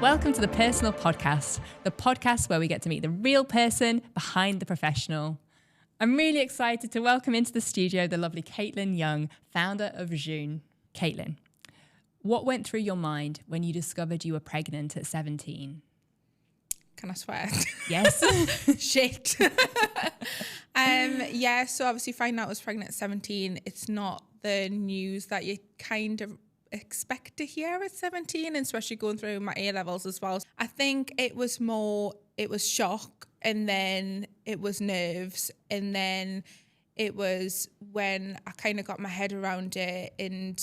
Welcome to the PRsonal Podcast, the podcast where we get to meet the real person behind the professional. I'm really excited to welcome into the studio the lovely Katelyn Young, founder of Juin. Katelyn, what went through your mind when you discovered you were pregnant at 17? Can I swear? Yes. Shit. So obviously finding out I was pregnant at 17, it's not the news that you kind of expect to hear at 17, and especially going through my A-levels as well. I think it was shock, and then it was nerves, and then it was when I kind of got my head around it and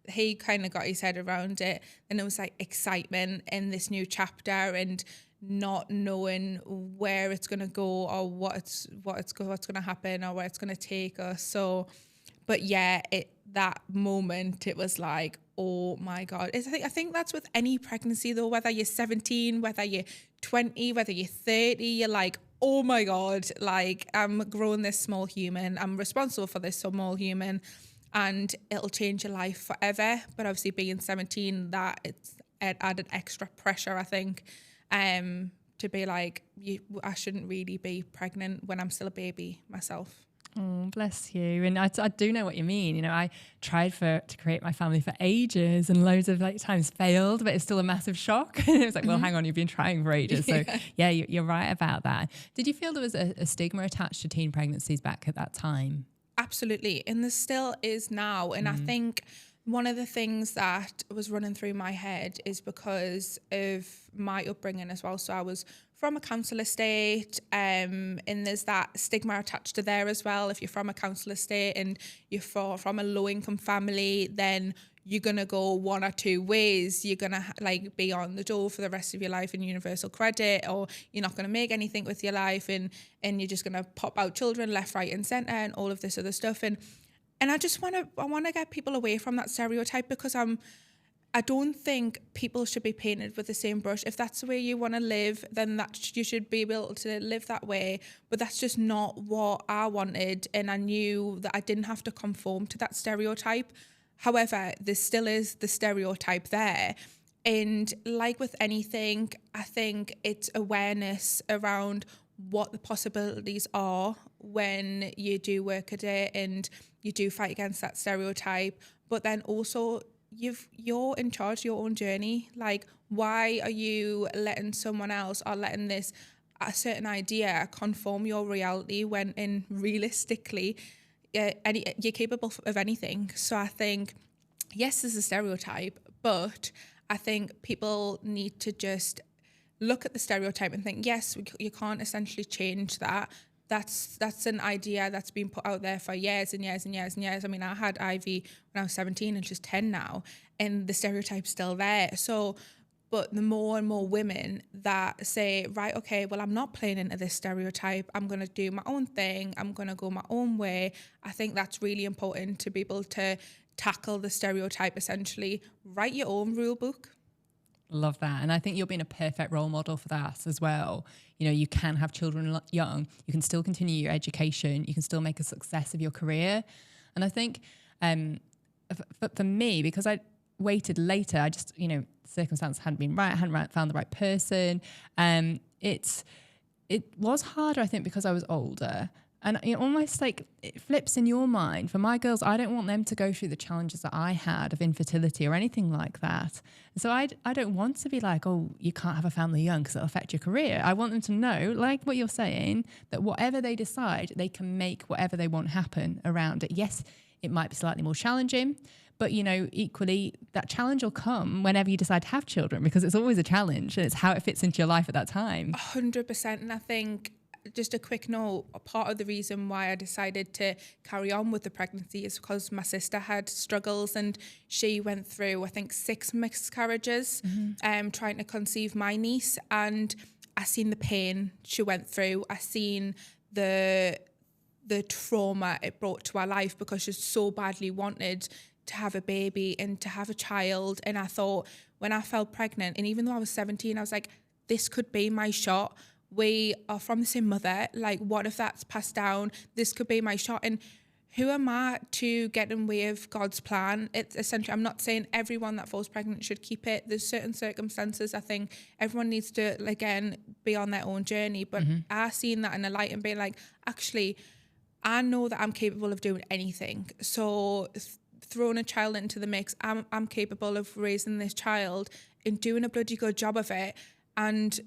he kind of got his head around it, and it was like excitement in this new chapter and not knowing where it's going to go or what's going to happen or where it's going to take us. So, but yeah, that moment, it was like, oh my God. I think that's with any pregnancy though, whether you're 17, whether you're 20, whether you're 30, you're like, oh my God, like I'm growing this small human. I'm responsible for this small human and it'll change your life forever. But obviously being 17, that it's added extra pressure, I think, to be like, I shouldn't really be pregnant when I'm still a baby myself. Oh, bless you. And I do know what you mean. You know, I tried to create my family for ages and loads of times failed, but it's still a massive shock. And it was like, well, hang on, you've been trying for ages. So yeah, you're right about that. Did you feel there was a stigma attached to teen pregnancies back at that time? Absolutely. And there still is now. And I think one of the things that was running through my head is because of my upbringing as well. So I was from a council estate, and there's that stigma attached to there as well. If you're from a council estate and you're from a low-income family, then you're going to go one or two ways. You're going to be on the dole for the rest of your life in universal credit, or you're not going to make anything with your life, and you're just going to pop out children left, right and centre and all of this other stuff. And I just want to get people away from that stereotype, because I don't think people should be painted with the same brush. If that's the way you want to live, then you should be able to live that way. But that's just not what I wanted. And I knew that I didn't have to conform to that stereotype. However, there still is the stereotype there. And like with anything, I think it's awareness around what the possibilities are when you do work at it and you do fight against that stereotype. But then also, you're in charge of your own journey. Like, why are you letting someone else or letting a certain idea conform your reality when realistically you're capable of anything? So I think, yes, there's a stereotype, but I think people need to just look at the stereotype and think, yes, you can't essentially change that. That's an idea that's been put out there for years and years and years and years. I mean, I had Ivy when I was 17 and she's 10 now, and the stereotype's still there. So, but the more and more women that say, right, okay, well, I'm not playing into this stereotype. I'm going to do my own thing. I'm going to go my own way. I think that's really important to be able to tackle the stereotype, essentially. Write your own rule book. Love that. And I think you're being a perfect role model for that as well. You know, you can have children young, you can still continue your education, you can still make a success of your career. And I think for me, because I waited later, I just, circumstances hadn't been right, I hadn't found the right person. It was harder, I think, because I was older. And almost like it flips in your mind. For my girls, I don't want them to go through the challenges that I had of infertility or anything like that. So I don't want to be like, oh, you can't have a family young because it'll affect your career. I want them to know, like what you're saying, that whatever they decide, they can make whatever they want happen around it. Yes, it might be slightly more challenging, but, equally, that challenge will come whenever you decide to have children, because it's always a challenge and it's how it fits into your life at that time. 100%. And I think, just a quick note, part of the reason why I decided to carry on with the pregnancy is because my sister had struggles, and she went through, I think, 6 miscarriages, trying to conceive my niece. And I seen the pain she went through. I seen the trauma it brought to our life, because she so badly wanted to have a baby and to have a child. And I thought, when I fell pregnant, and even though I was 17, I was like, this could be my shot. We are from the same mother. Like, what if that's passed down? This could be my shot. And who am I to get in the way of God's plan? It's essentially, I'm not saying everyone that falls pregnant should keep it. There's certain circumstances. I think everyone needs to, again, be on their own journey. But I seen that in the light and being like, actually, I know that I'm capable of doing anything. So throwing a child into the mix, I'm capable of raising this child and doing a bloody good job of it. And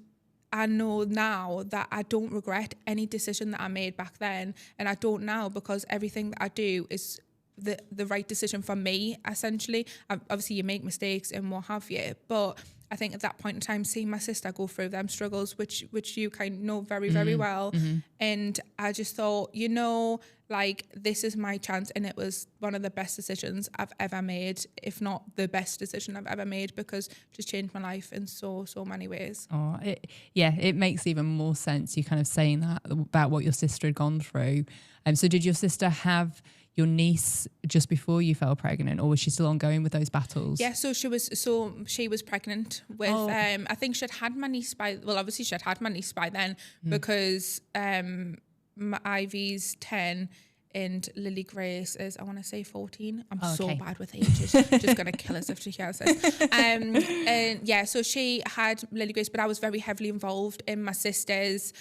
I know now that I don't regret any decision that I made back then, and I don't now, because everything that I do is the right decision for me, essentially. Obviously, you make mistakes and what have you, but I think at that point in time, seeing my sister go through them struggles, which you kind of know very, very well, and I just thought, like, this is my chance, and it was one of the best decisions I've ever made, if not the best decision I've ever made, because it just changed my life in so many ways. Oh, it makes even more sense, you kind of saying that about what your sister had gone through. So did your sister have your niece just before you fell pregnant, or was she still ongoing with those battles? Yeah, so she was pregnant with I think obviously she'd had my niece by then, because my Ivy's 10 and Lily Grace is, I want to say, 14. I'm so bad with ages. Just gonna kill us if she hears this. And yeah, so she had Lily Grace, but I was very heavily involved in my sister's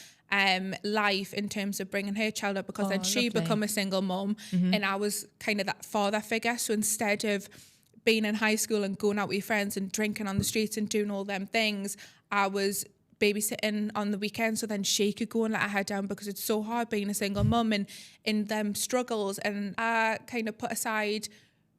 life in terms of bringing her child up, because then she become a single mum, and I was kind of that father figure. So instead of being in high school and going out with your friends and drinking on the streets and doing all them things, I was babysitting on the weekend, so then she could go and let her head down, because it's so hard being a single mum and in them struggles. And I kind of put aside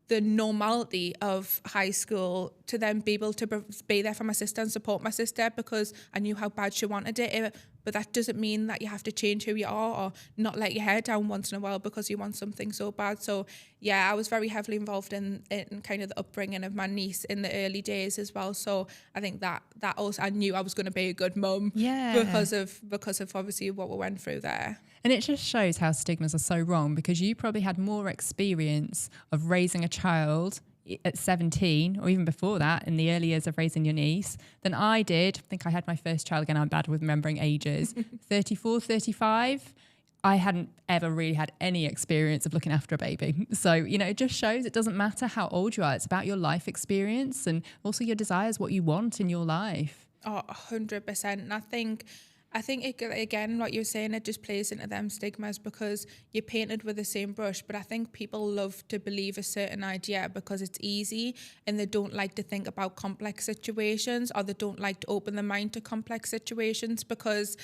the normality of high school to then be able to be there for my sister and support my sister, because I knew how bad she wanted it. But that doesn't mean that you have to change who you are or not let your hair down once in a while because you want something so bad. So yeah, I was very heavily involved in kind of the upbringing of my niece in the early days as well. So I think that also, I knew I was going to be a good mum, because of obviously what we went through there. And it just shows how stigmas are so wrong, because you probably had more experience of raising a child at 17, or even before that, in the early years of raising your niece, than I did. I think I had my first child, again, I'm bad with remembering ages, 34, 35. I hadn't ever really had any experience of looking after a baby. So, it just shows it doesn't matter how old you are. It's about your life experience and also your desires, what you want in your life. Oh, 100%. And I think it, again, what you're saying, it just plays into them stigmas, because you're painted with the same brush. But I think people love to believe a certain idea because it's easy, and they don't like to think about complex situations, or they don't like to open their mind to complex situations, because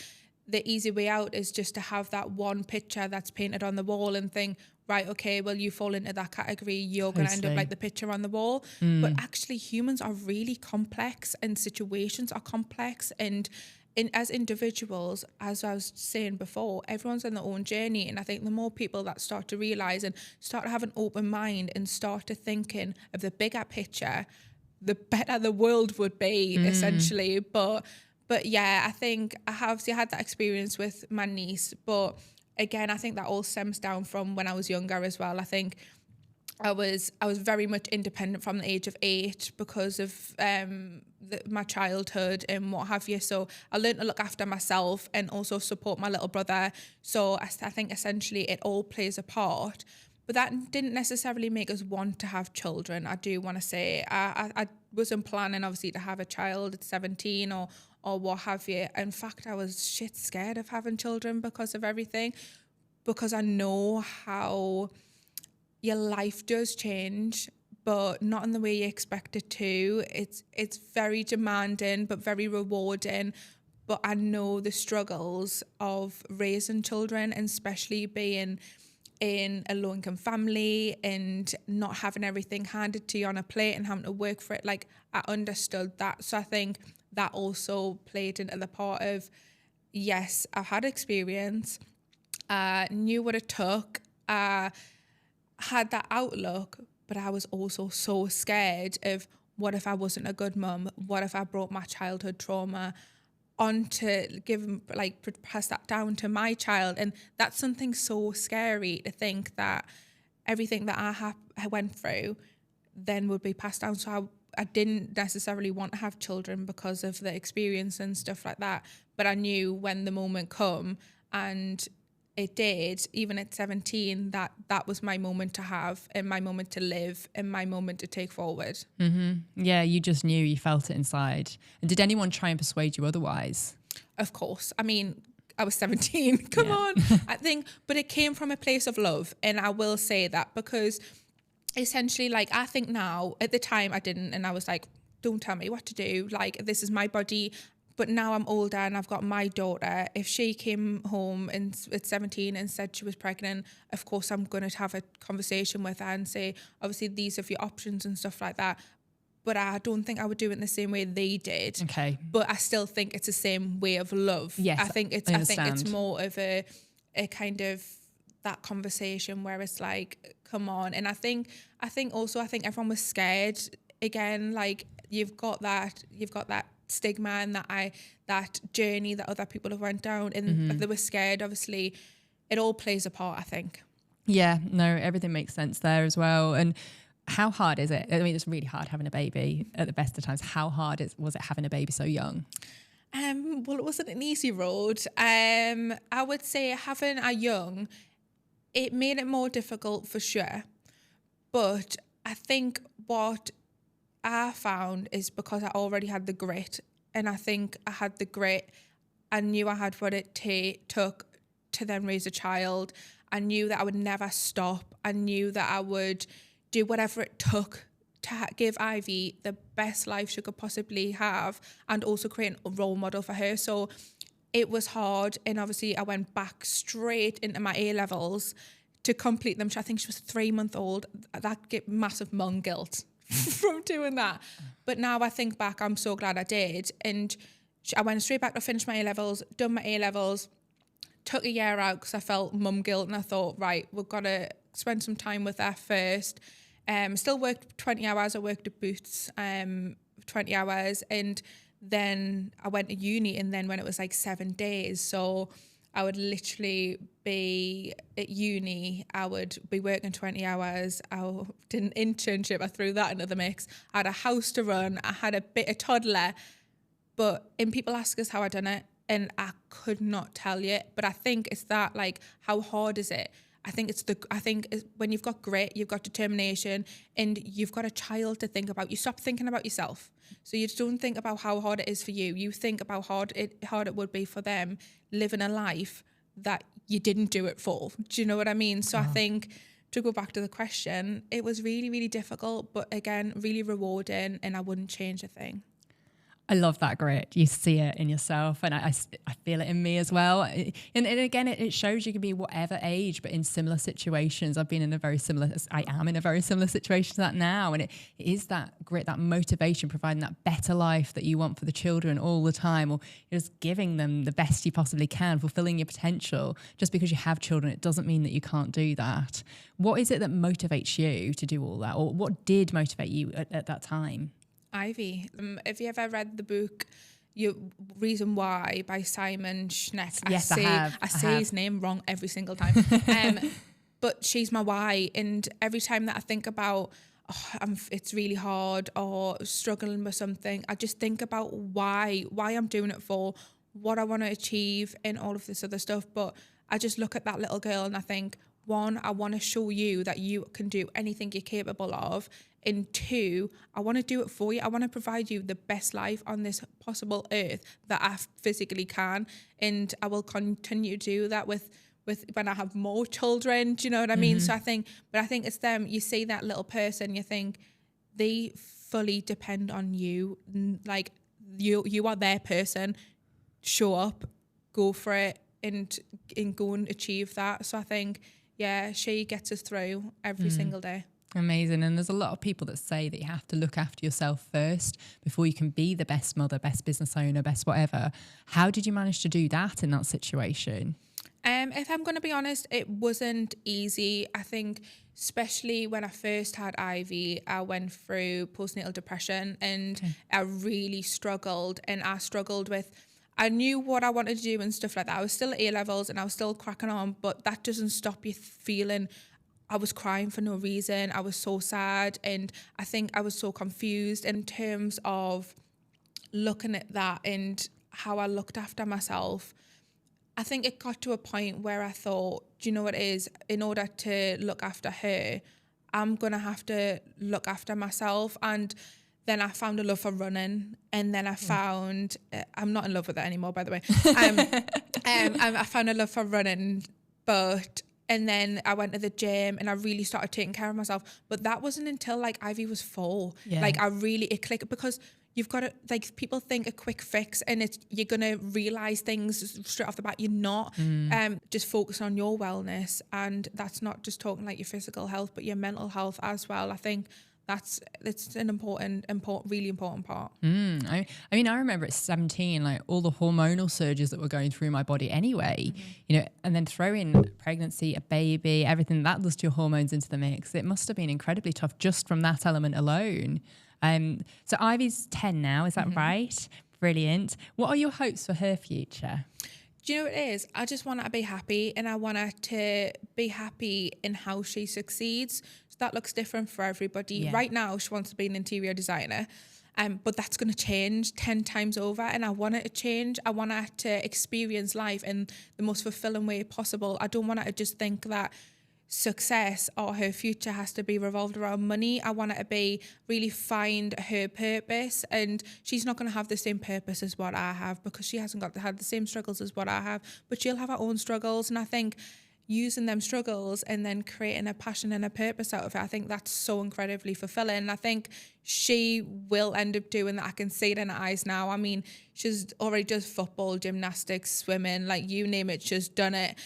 the easy way out is just to have that one picture that's painted on the wall and think, right, okay, well, you fall into that category, you're going to end up like the picture on the wall. But actually, humans are really complex, and situations are complex, and as individuals, as I was saying before, everyone's on their own journey. And I think the more people that start to realise and start to have an open mind and start to thinking of the bigger picture, the better the world would be, essentially. But yeah, I think I have obviously had that experience with my niece. But again, I think that all stems down from when I was younger as well. I think I was very much independent from the age of 8 because of my childhood and what have you. So I learned to look after myself and also support my little brother. So I think essentially it all plays a part. But that didn't necessarily make us want to have children. I do want to say I wasn't planning obviously to have a child at 17 or what have you. In fact, I was shit scared of having children because of everything, because I know how your life does change, but not in the way you expect it to. It's very demanding, but very rewarding. But I know the struggles of raising children, and especially being in a low-income family and not having everything handed to you on a plate and having to work for it. Like, I understood that. So I think that also played into the part of, yes, I've had experience. I knew what it took. Had that outlook, but I was also so scared of, what if I wasn't a good mum? What if I brought my childhood trauma on to pass that down to my child? And that's something so scary to think, that everything that I went through then would be passed down. So I didn't necessarily want to have children because of the experience and stuff like that. But I knew when the moment come, and it did, even at 17, that was my moment to have, and my moment to live, and my moment to take forward. Yeah, you just knew, you felt it inside. And did anyone try and persuade you otherwise? Of course. I mean, I was 17. Come on. I think, but it came from a place of love. And I will say that, because essentially, like, I think now, at the time I didn't, and I was like, don't tell me what to do. Like, this is my body. But now I'm older and I've got my daughter. If she came home and at 17 and said she was pregnant, of course I'm going to have a conversation with her and say, obviously, these are your options and stuff like that. But I don't think I would do it in the same way they did. Okay. But I still think it's the same way of love. Yes, I think it's more of a kind of that conversation where it's like, come on. And I think everyone was scared. Again, like, you've got that stigma and that journey that other people have went down, and they were scared. Obviously, it all plays a part, I think. Yeah, no, everything makes sense there as well. And how hard is it? I mean, it's really hard having a baby at the best of times. How hard was it having a baby so young? Well, it wasn't an easy road. I would say having a young, it made it more difficult for sure. But I think what I found is because I already had the grit, and I think I had the grit. I knew I had what it took to then raise a child. I knew that I would never stop. I knew that I would do whatever it took to give Ivy the best life she could possibly have, and also create a role model for her. So it was hard, and obviously I went back straight into my A-levels to complete them. I think she was 3 months old. That gave massive mum guilt from doing that. But now I think back, I'm so glad I did. And I went straight back to finish my A-levels, done my A-levels, took a year out because I felt mum guilt, and I thought, right, we've got to spend some time with her first. Still worked 20 hours. I worked at Boots 20 hours, and then I went to uni, and then when it was like 7 days, so I would literally be at uni, I would be working 20 hours. I did an internship, I threw that into the mix. I had a house to run, I had a bit of toddler, and people ask us how I done it, and I could not tell you. But I think it's that, like, how hard is it? I think when you've got grit, you've got determination, and you've got a child to think about. You stop thinking about yourself. So you don't think about how hard it is for you. You think about how hard it would be for them living a life that you didn't do it for. Do you know what I mean? So I think, to go back to the question, it was really, really difficult, but again, really rewarding, and I wouldn't change a thing. I love that grit. You see it in yourself, and I feel it in me as well. And again, it shows you can be whatever age, but in similar situations. I am in a very similar situation to that now. And it is that grit, that motivation, providing that better life that you want for the children all the time, or just giving them the best you possibly can, fulfilling your potential. Just because you have children, it doesn't mean that you can't do that. What is it that motivates you to do all that? Or what did motivate you at that time? Ivy. Have you ever read the book Reason Why by Simon Sinek? Yes, I have. I say his name wrong every single time. But she's my why. And every time that I think about, it's really hard or struggling with something, I just think about why I'm doing it for, what I want to achieve, and all of this other stuff. But I just look at that little girl and I think, one, I want to show you that you can do anything you're capable of. And two, I want to do it for you. I want to provide you the best life on this possible earth that I physically can. And I will continue to do that with when I have more children. Do you know what I mean? So I think it's them. You see that little person, you think they fully depend on you. Like you are their person. Show up, go for it, and go and achieve that. So I think, yeah, she gets us through every single day. Amazing. And there's a lot of people that say that you have to look after yourself first before you can be the best mother, best business owner, best whatever. How did you manage to do that in that situation? If I'm going to be honest, it wasn't easy. I think especially when I first had Ivy, I went through postnatal depression, and I really struggled. And I struggled with, I knew what I wanted to do and stuff like that. I was still at A-levels and I was still cracking on, but that doesn't stop you feeling. I was crying for no reason. I was so sad, and I think I was so confused in terms of looking at that and how I looked after myself. I think it got to a point where I thought, do you know what it is? In order to look after her, I'm going to have to look after myself. And then I found a love for running. And then I found, I'm not in love with it anymore, by the way. I found a love for running, and then I went to the gym and I really started taking care of myself. But that wasn't until like Ivy was 4. Yeah. Like it clicked, because you've got to, like, people think a quick fix and you're going to realize things straight off the bat. You're not. Just focus on your wellness. And that's not just talking like your physical health, but your mental health as well. I think it's an important, really important part. I mean, I remember at 17, like all the hormonal surges that were going through my body anyway, you know, and then throw in pregnancy, a baby, everything that does to your hormones into the mix. It must have been incredibly tough just from that element alone. So Ivy's 10 now, is that right? Brilliant. What are your hopes for her future? Do you know what it is? I just want her to be happy, and I want her to be happy in how she succeeds. So that looks different for everybody. Yeah. Right now, she wants to be an interior designer, but that's going to change 10 times over, and I want it to change. I want her to experience life in the most fulfilling way possible. I don't want her to just think that success or her future has to be revolved around money. I want her to really find her purpose, and she's not going to have the same purpose as what I have, because she hasn't had the same struggles as what I have, but she'll have her own struggles. And I think using them struggles and then creating a passion and a purpose out of it, I think that's so incredibly fulfilling. And I think she will end up doing that. I can see it in her eyes now. I mean, she's already does football, gymnastics, swimming, like you name it, she's done it.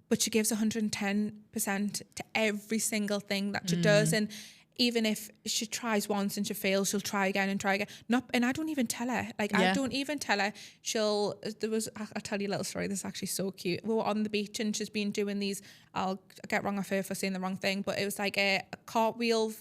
But she gives 110% to every single thing that she does. And even if she tries once and she fails, she'll try again and try again. And I don't even tell her. I don't even tell her. I'll tell you a little story. This is actually so cute. We were on the beach and she's been doing these, I'll get wrong of her for saying the wrong thing, but it was like a cartwheel,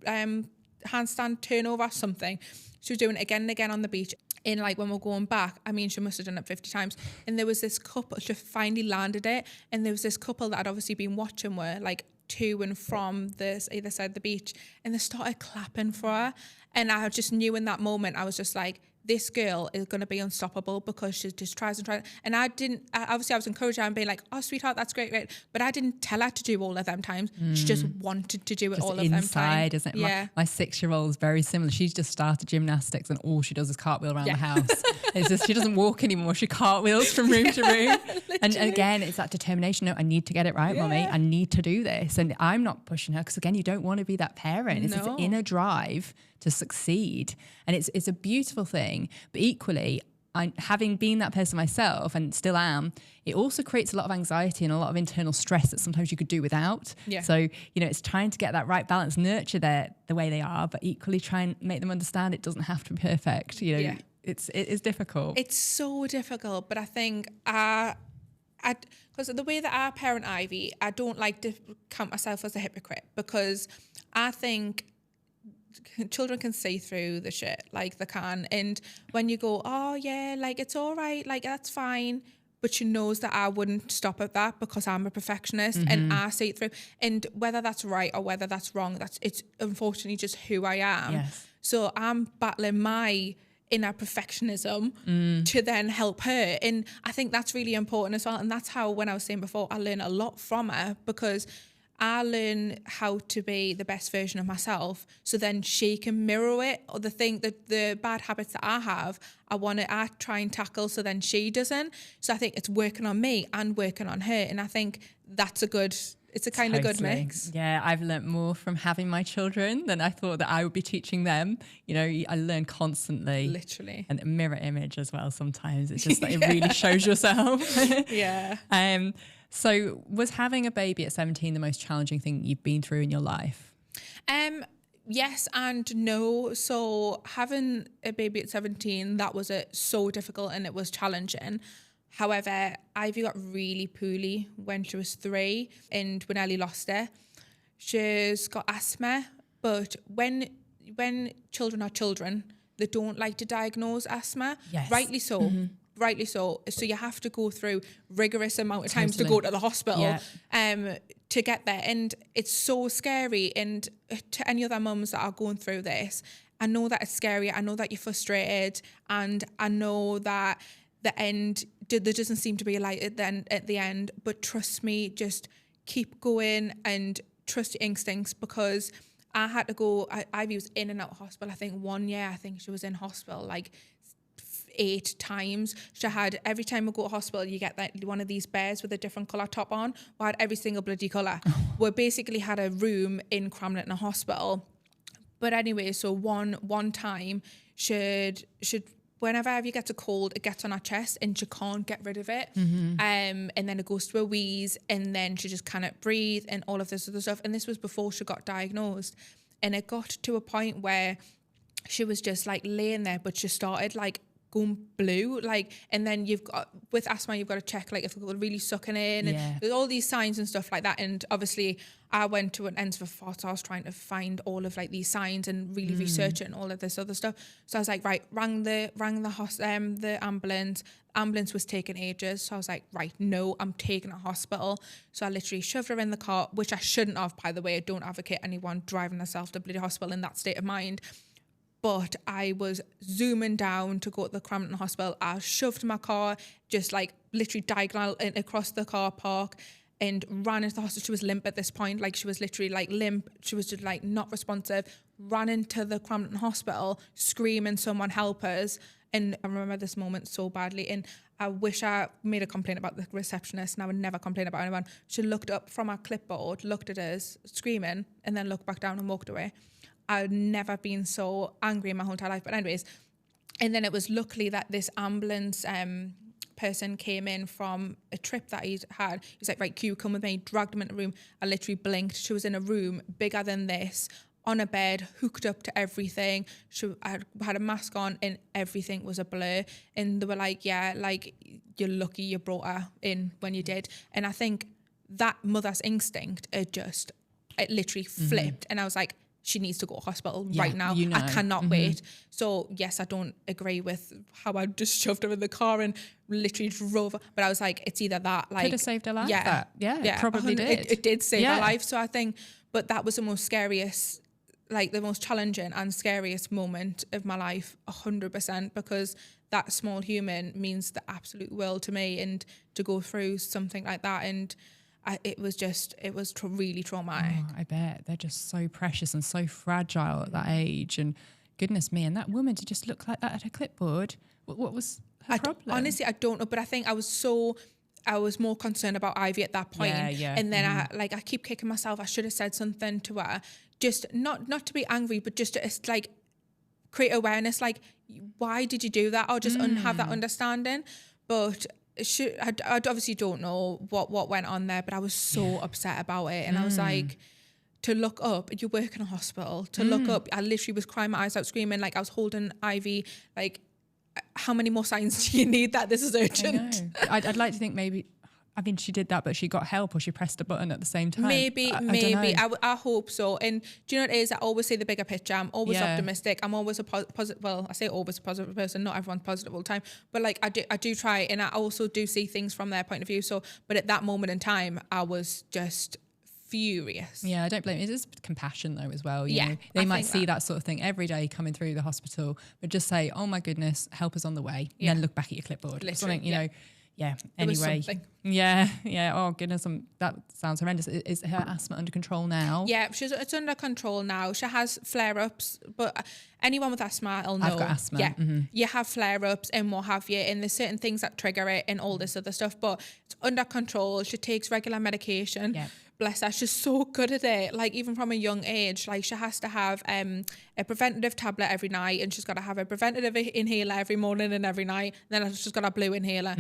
handstand turnover, something. She was doing it again and again on the beach. In like when we're going back, I mean, she must have done it 50 times. And there was this couple, she finally landed it. And there was this couple that had obviously been watching her, like to and from this either side of the beach. And they started clapping for her. And I just knew in that moment, I was just like, this girl is going to be unstoppable, because she just tries and tries. And obviously I was encouraging her and being like, oh, sweetheart, that's great. But I didn't tell her to do all of them times. She just wanted to do it just all of them times. Inside, isn't it? Yeah. My 6-year-old is very similar. She's just started gymnastics and all she does is cartwheel around the house. It's just, she doesn't walk anymore. She cartwheels from room to room. And again, it's that determination. No, I need to get it right, Mummy. I need to do this. And I'm not pushing her, because again, you don't want to be that parent. It's this inner drive to succeed, and it's a beautiful thing. But equally, having been that person myself, and still am, it also creates a lot of anxiety and a lot of internal stress that sometimes you could do without. So, you know, it's trying to get that right balance, nurture the way they are, but equally try and make them understand it doesn't have to be perfect. You know, it is difficult. It's so difficult, but I think because of the way that I parent Ivy, I don't like to count myself as a hypocrite, because I think children can see through the shit, like they can. And when you go, oh yeah, like it's all right, like that's fine, but she knows that I wouldn't stop at that, because I'm a perfectionist and I see it through. And whether that's right or whether that's wrong, it's unfortunately just who I am. So I'm battling my inner perfectionism to then help her. And I think that's really important as well. And that's how, when I was saying before, I learn a lot from her, because I learn how to be the best version of myself, so then she can mirror it, or the bad habits that I have, I try and tackle, so then she doesn't. So I think it's working on me and working on her. And I think it's a kind of good mix. Yeah, I've learnt more from having my children than I thought that I would be teaching them. You know, I learn constantly. Literally. And a mirror image as well sometimes. It's just like it really shows yourself. So was having a baby at 17 the most challenging thing you've been through in your life? Yes and no. So having a baby at 17, that was so difficult and it was challenging. However, Ivy got really poorly when she was 3 and we nearly lost her. She's got asthma, but when children are children, they don't like to diagnose asthma. Yes. Rightly so. Rightly so. So you have to go through rigorous amount of times to go to the hospital to get there. And it's so scary. And to any other mums that are going through this, I know that it's scary. I know that you're frustrated. And I know that the end, there doesn't seem to be a light at the end, but trust me, just keep going and trust your instincts, because I had to go, Ivy was in and out of hospital. I think 1 year, I think she was in hospital like 8 times. She had, every time we go to hospital, you get that one of these bears with a different colour top on. We had every single bloody colour. We basically had a room in Cramlington Hospital. But anyway, so one time, should whenever Ivy gets a cold, it gets on her chest and she can't get rid of it. And then it goes to a wheeze, and then she just cannot breathe and all of this other stuff. And this was before she got diagnosed. And it got to a point where she was just like laying there, but she started like going blue, like, and then you've got, with asthma, you've got to check like if they're really sucking in, and there's all these signs and stuff like that. And obviously I went to an end of a thought, so I was trying to find all of like these signs and really research it and all of this other stuff. So I was like, right, rang the ambulance. Ambulance was taking ages, so I was like, right, no, I'm taking her to hospital. So I literally shoved her in the car, which I shouldn't have, by the way. I don't advocate anyone driving themselves to bloody hospital in that state of mind. But I was zooming down to go to the Cramlington Hospital. I shoved my car just like literally diagonal across the car park and ran into the hospital. She was limp at this point. Like, she was literally like limp. She was just like not responsive. Ran into the Cramlington Hospital screaming, someone help us. And I remember this moment so badly. And I wish I made a complaint about the receptionist, and I would never complain about anyone. She looked up from our clipboard, looked at us screaming, and then looked back down and walked away. I'd never been so angry in my whole entire life. But anyways, and then it was luckily that this ambulance person came in from a trip that he'd had. He's like, right, Q, come with me. Dragged him into a room. I literally blinked. She was in a room bigger than this, on a bed, hooked up to everything. I had a mask on, and everything was a blur. And they were like, yeah, like, you're lucky you brought her in when you did. And I think that mother's instinct, it literally flipped. And I was like, she needs to go to hospital right now. You know. I cannot wait. So yes, I don't agree with how I just shoved her in the car and literally drove her. But I was like, it's either that, like, could have saved her life. Yeah, it probably did. It did save her life. So I think, but that was the most scariest, like the most challenging and scariest moment of my life, 100%, because that small human means the absolute world to me, and to go through something like that, and it was really traumatic. Oh, I bet. They're just so precious and so fragile at that age. And goodness me, and that woman to just look like that at her clipboard. What was her problem? Honestly, I don't know. But I think I was more concerned about Ivy at that point. Yeah. And then I keep kicking myself. I should have said something to her. Just not to be angry, but just to like create awareness. Like, why did you do that? Or just have that understanding. But I obviously don't know what went on there, but I was so upset about it. And I was like, to look up, you work in a hospital, to look up, I literally was crying my eyes out, screaming, like I was holding Ivy, like, how many more signs do you need that this is urgent? I'd like to think maybe, I mean, she did that, but she got help, or she pressed a button at the same time. Maybe. I hope so. And do you know what it is? I always say the bigger picture. I'm always optimistic. I'm always a positive. Well, I say always a positive person. Not everyone's positive all the time, but like I do try, and I also do see things from their point of view. So, but at that moment in time, I was just furious. Yeah, I don't blame you. It's compassion though as well. You know, they might see that sort of thing every day coming through the hospital, but just say, "Oh my goodness, help is on the way," and then look back at your clipboard. Literally, something, you know. Yeah. Anyway. Yeah. Oh goodness. That sounds horrendous. Is her asthma under control now? Yeah, it's under control now. She has flare-ups, but anyone with asthma will know. I've got asthma. Yeah. You have flare-ups and what have you, and there's certain things that trigger it and all this other stuff, but it's under control. She takes regular medication. Yeah. Bless her, she's so good at it. Like, even from a young age, like, she has to have a preventative tablet every night, and she's got to have a preventative inhaler every morning and every night. And then she's got a blue inhaler.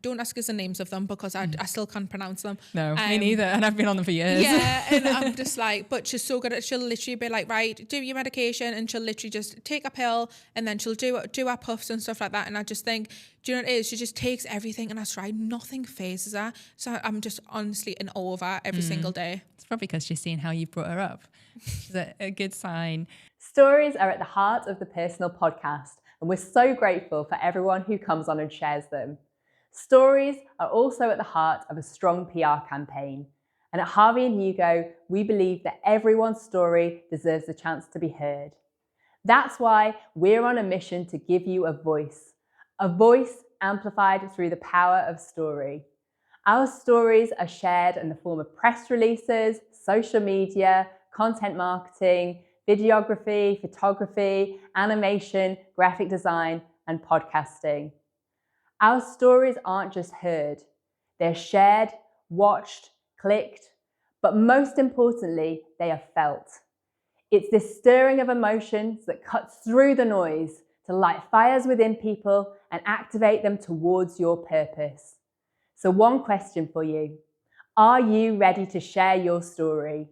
Don't ask us the names of them, because I still can't pronounce them. No, me neither. And I've been on them for years. Yeah, and I'm just like, but she's so good at it. She'll literally be like, right, do your medication, and she'll literally just take a pill, and then she'll do her puffs and stuff like that. And I just think, do you know what it is? She just takes everything, and I try, nothing phases her. So I'm just honestly in awe of her every single day. It's probably because she's seen how you've brought her up. Which is a good sign. Stories are at the heart of the Personal Podcast, and we're so grateful for everyone who comes on and shares them. Stories are also at the heart of a strong PR campaign. And at Harvey and Hugo, we believe that everyone's story deserves a chance to be heard. That's why we're on a mission to give you a voice amplified through the power of story. Our stories are shared in the form of press releases, social media, content marketing, videography, photography, animation, graphic design, and podcasting. Our stories aren't just heard, they're shared, watched, clicked, but most importantly, they are felt. It's this stirring of emotions that cuts through the noise to light fires within people and activate them towards your purpose. So one question for you. Are you ready to share your story?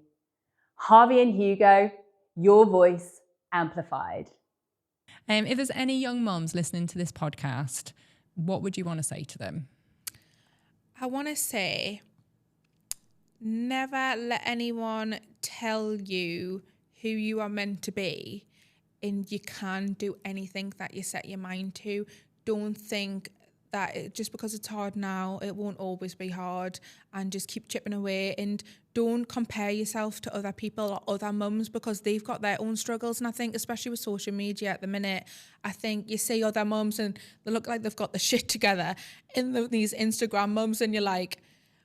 Harvey and Hugo, your voice amplified. If there's any young moms listening to this podcast, what would you want to say to them? I want to say, never let anyone tell you who you are meant to be, and you can do anything that you set your mind to. Don't think that just because it's hard now, it won't always be hard, and just keep chipping away. And don't compare yourself to other people or other mums, because they've got their own struggles. And I think, especially with social media at the minute, I think you see other mums and they look like they've got the shit together in these Instagram mums, and you're like,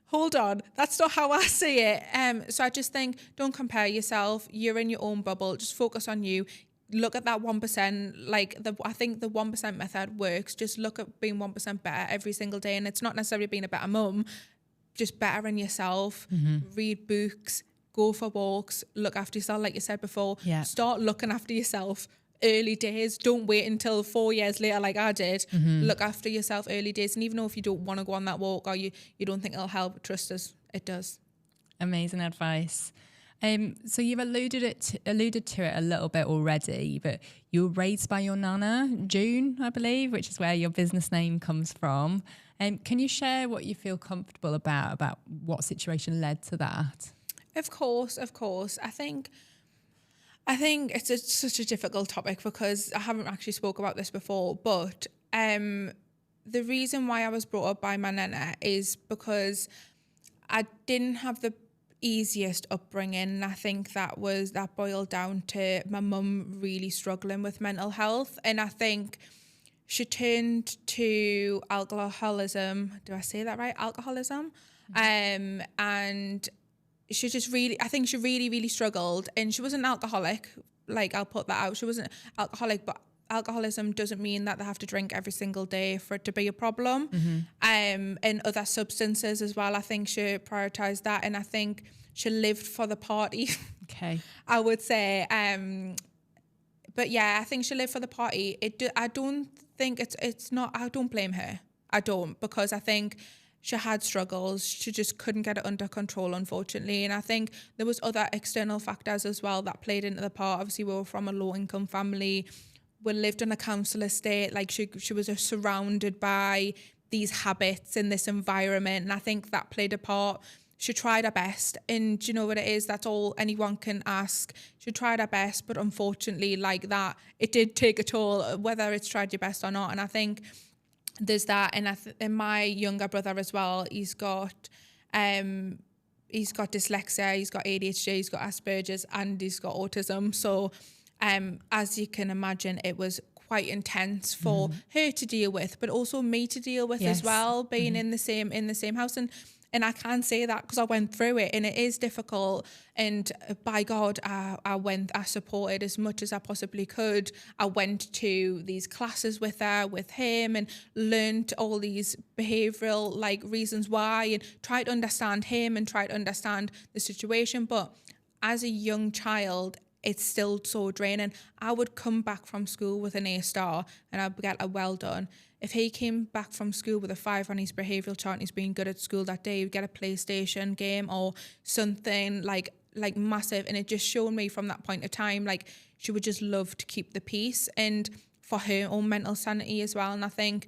hold on, that's not how I see it. So I just think, don't compare yourself. You're in your own bubble. Just focus on you. Look at that 1%. I think the 1% method works. Just look at being 1% better every single day. And it's not necessarily being a better mum, just better in yourself. Read books, go for walks, look after yourself, like you said before. Yeah. Start looking after yourself early days. Don't wait until 4 years later like I did. Look after yourself early days. And even though if you don't want to go on that walk, or you don't think it'll help, trust us, it does. Amazing advice. So you've alluded to it a little bit already, but you were raised by your nana, Juin, I believe, which is where your business name comes from. Can you share what you feel comfortable about what situation led to that? Of course. I think it's such a difficult topic, because I haven't actually spoke about this before, but the reason why I was brought up by my nana is because I didn't have the easiest upbringing. I think that boiled down to my mum really struggling with mental health, and I think she turned to alcoholism. Do I say that right? Alcoholism. And she just really, I think she really, really struggled, and she wasn't an alcoholic. Like, I'll put that out. She wasn't alcoholic, but alcoholism doesn't mean that they have to drink every single day for it to be a problem. And other substances as well. I think she prioritized that, and I think she lived for the party. Okay. I would say. But yeah, I think she lived for the party. I don't think it's not. I don't blame her. I don't, because I think she had struggles. She just couldn't get it under control, unfortunately. And I think there was other external factors as well that played into the part. Obviously, we were from a low-income family. We lived in a council estate. Like, she was surrounded by these habits in this environment. And I think that played a part. She tried her best. And do you know what it is? That's all anyone can ask. She tried her best, but unfortunately, like that, it did take a toll, whether it's tried your best or not. And I think there's that. And my younger brother as well, he's got dyslexia, he's got ADHD, he's got Asperger's, and he's got autism. So as you can imagine, it was quite intense for her to deal with, but also me to deal with as well, being in the same house. And I can say that because I went through it, and it is difficult. And by God, I supported as much as I possibly could. I went to these classes with him, and learned all these behavioural reasons why, and tried to understand him and tried to understand the situation. But as a young child, it's still so draining. I would come back from school with an A star, and I'd get a well done. If he came back from school with a 5 on his behavioural chart and he's been good at school that day, he'd get a PlayStation game or something like massive. And it just showed me from that point of time, she would just love to keep the peace, and for her own mental sanity as well. And I think,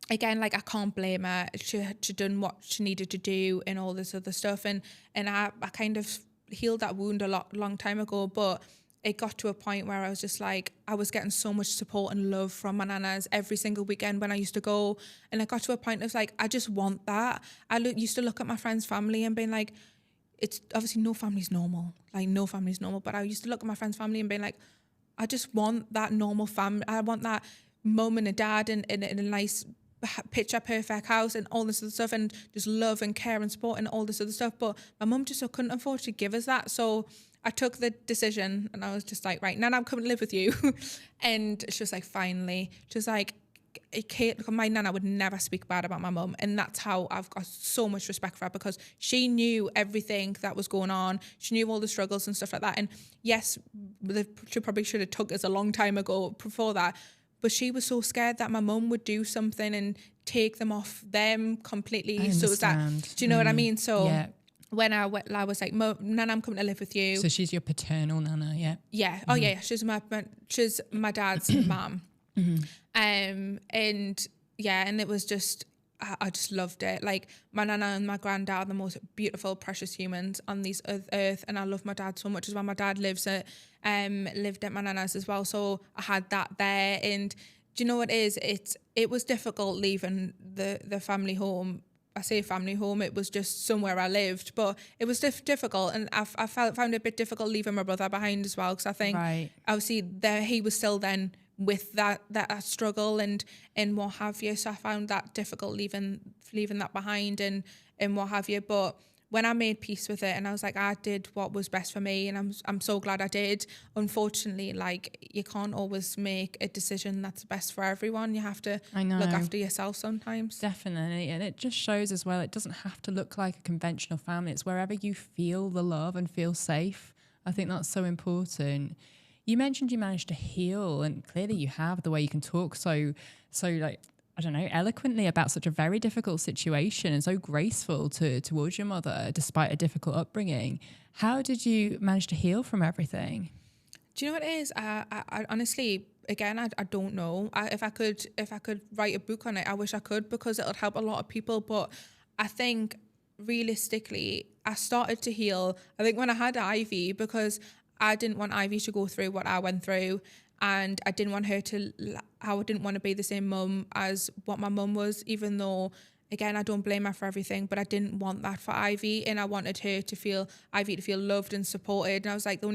again, I can't blame her. She done what she needed to do and all this other stuff. And I kind of healed that wound long time ago, but it got to a point where I was just I was getting so much support and love from my nanas every single weekend when I used to go. And I got to a point of I just want that. I used to look at my friends' family and being it's obviously no family's normal. No family's normal. But I used to look at my friends' family and being I just want that normal family. I want that mum and a dad in a nice picture perfect house and all this other stuff, and just love and care and support and all this other stuff. But my mum just couldn't afford to give us that. So I took the decision and I was just like, right, Nana, I'm coming to live with you. And she was like, finally. She was like, my Nana would never speak bad about my mum, and that's how I've got so much respect for her, because she knew everything that was going on. She knew all the struggles and stuff like that. And yes, she probably should have took us a long time ago before that, but she was so scared that my mum would do something and take them off them completely. So it was that, do you know what I mean? So yeah. When I was like, Nana, I'm coming to live with you. So she's your paternal Nana, yeah? Yeah. Oh yeah, she's my dad's mum. Mm-hmm. And yeah, and it was just, I just loved it. Like, my Nana and my granddad are the most beautiful, precious humans on this earth, and I love my dad so much as well. My dad lived at my Nana's as well, so I had that there. And do you know what it is? It was difficult leaving the family home. I say family home, it was just somewhere I lived, but it was difficult, and I found it a bit difficult leaving my brother behind as well, because I think obviously he was still then with that struggle and what have you. So I found that difficult leaving that behind and what have you. But when I made peace with it and I was like, I did what was best for me, and I'm so glad I did. Unfortunately, like, you can't always make a decision that's best for everyone. You have to look after yourself sometimes. Definitely. And it just shows as well, it doesn't have to look like a conventional family. It's wherever you feel the love and feel safe. I think that's so important. You mentioned you managed to heal, and clearly you have, the way you can talk so like, I don't know, eloquently about such a very difficult situation, and so graceful towards your mother despite a difficult upbringing. How did you manage to heal from everything? Do you know what it is? I honestly, again, I don't know. If I could write a book on it, I wish I could, because it would help a lot of people. But I think realistically, I started to heal, I think, when I had Ivy, because I didn't want Ivy to go through what I went through, and I didn't want to be the same mum as what my mum was, even though, again, I don't blame her for everything, but I didn't want that for Ivy, and I wanted Ivy to feel loved and supported. And I was like, the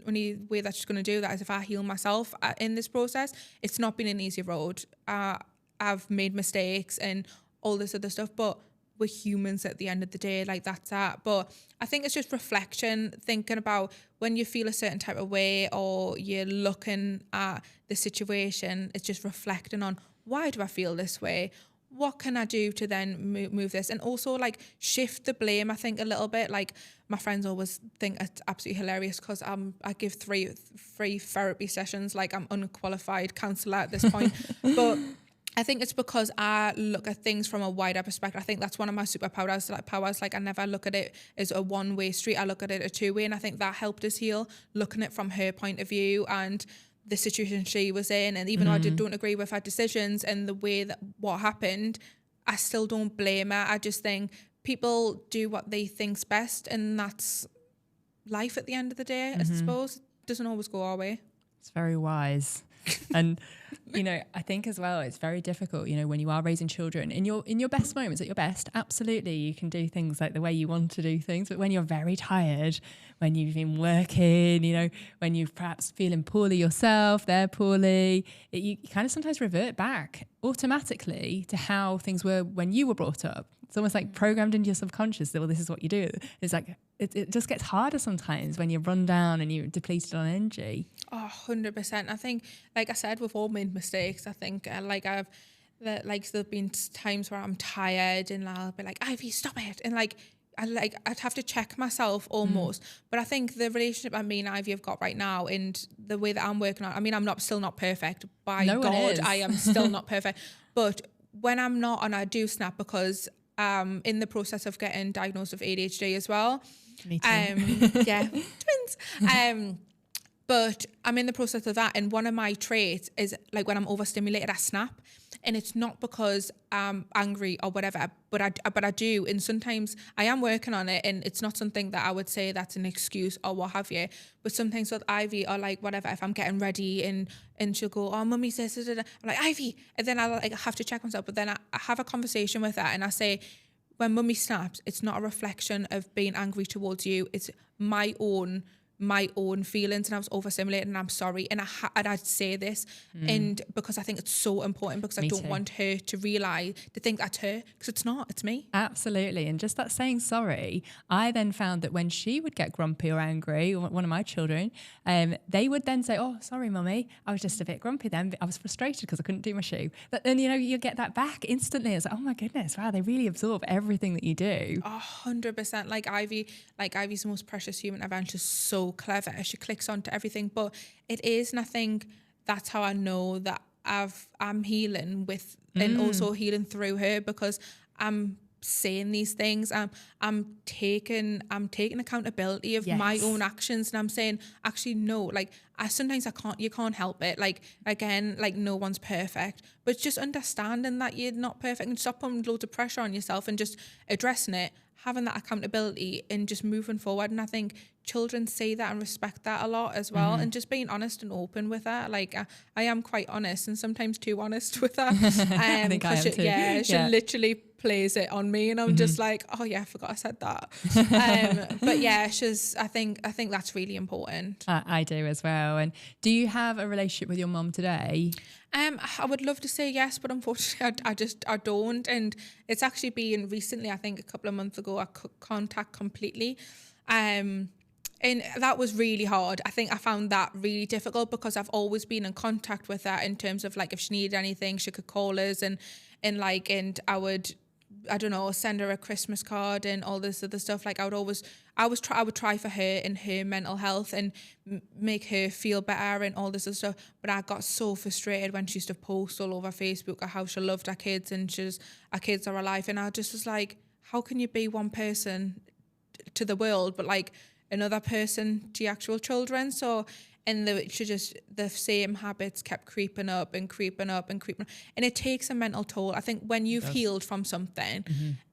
only way that she's going to do that is if I heal myself in this process. It's not been an easy road. I've made mistakes and all this other stuff, but we're humans at the end of the day, like, that's that. But I think it's just reflection, thinking about when you feel a certain type of way or you're looking at the situation, it's just reflecting on, why do I feel this way? What can I do to then move this? And also, like, shift the blame, I think, a little bit. Like, my friends always think it's absolutely hilarious because I give free therapy sessions, like I'm unqualified counsellor at this point. But I think it's because I look at things from a wider perspective. I think that's one of my superpowers. Like, I never look at it as a one-way street. I look at it a two-way, and I think that helped us heal, looking at it from her point of view and the situation she was in. And even though I don't agree with her decisions and the way that what happened, I still don't blame her. I just think people do what they think's best, and that's life at the end of the day, I suppose. It doesn't always go our way. It's very wise. And, you know, I think as well, it's very difficult, you know, when you are raising children in your best moments, at your best, absolutely, you can do things like the way you want to do things. But when you're very tired, when you've been working, you know, when you're perhaps feeling poorly yourself, they're poorly, you kind of sometimes revert back automatically to how things were when you were brought up. It's almost like programmed into your subconscious that, well, this is what you do. It's like, it just gets harder sometimes when you're run down and you're depleted on energy. Oh, 100%. I think, like I said, we've all made mistakes. I think, there've been times where I'm tired and I'll be like, Ivy, stop it. And I'd have to check myself almost. But I think the relationship me and Ivy have got right now, and the way that I'm working on, I mean, I'm still not perfect. By God, I am still not perfect. But when I'm not, and I do snap, because in the process of getting diagnosed with ADHD as well. Me too. Yeah, twins. But I'm in the process of that, and one of my traits is, like, when I'm overstimulated, I snap, and it's not because I'm angry or whatever, but I do, and sometimes I am working on it, and it's not something that I would say that's an excuse or what have you. But sometimes with Ivy, or like whatever, if I'm getting ready and she'll go, oh, mummy says, I'm like, Ivy, and then I have to check myself. But then I have a conversation with her, and I say, when mummy snaps, it's not a reflection of being angry towards you. It's my own my own feelings and I was overstimulated and I'm sorry. And I'd say this and because I think it's so important, because I don't want her to think that's her, because it's not, it's me. Absolutely. And just that saying sorry, I then found that when she would get grumpy or angry, or one of my children, they would then say, oh, sorry, mummy, I was just a bit grumpy then. I was frustrated because I couldn't do my shoe. But then, you get that back instantly. It's like, oh my goodness, wow, they really absorb everything that you do. 100%. Like Ivy's the most precious human ever, and she's so clever. She clicks onto everything, but it is, and I think that's how I know that I'm healing with and also healing through her, because I'm saying these things. I'm taking accountability of my own actions, and I'm saying, actually, no, like you can't help it. Like, again, like, no one's perfect, but just understanding that you're not perfect and stop putting loads of pressure on yourself and just addressing it, having that accountability and just moving forward. And I think children see that and respect that a lot as well, and just being honest and open with her. Like, I am quite honest, and sometimes too honest with her. I think I am too. Yeah, she literally plays it on me, and I'm just like, oh yeah, I forgot I said that. But yeah, I think that's really important. I do as well. And do you have a relationship with your mum today? I would love to say yes, but unfortunately I don't. And it's actually been recently, I think a couple of months ago, I cut contact completely. And that was really hard. I think I found that really difficult, because I've always been in contact with her in terms of, like, if she needed anything, she could call us and I would, I don't know, send her a Christmas card and all this other stuff. Like, I would try for her and her mental health and make her feel better and all this other stuff. But I got so frustrated when she used to post all over Facebook of how she loved her kids and our kids are alive. And I just was like, how can you be one person to the world, but like another person to your actual children? So, and the same habits kept creeping up and creeping up and creeping up. And it takes a mental toll. I think when you've healed from something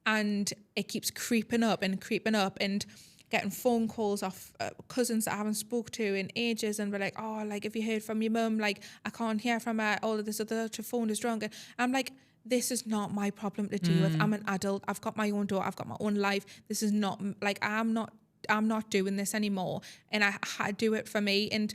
and it keeps creeping up and getting phone calls off cousins that I haven't spoke to in ages, and we're like, oh, like, have you heard from your mum? Like, I can't hear from her, all of this other, your phone is wrong. And I'm like, this is not my problem to deal with. I'm an adult. I've got my own daughter. I've got my own life. This is not, like, I'm not doing this anymore, and I do it for me. And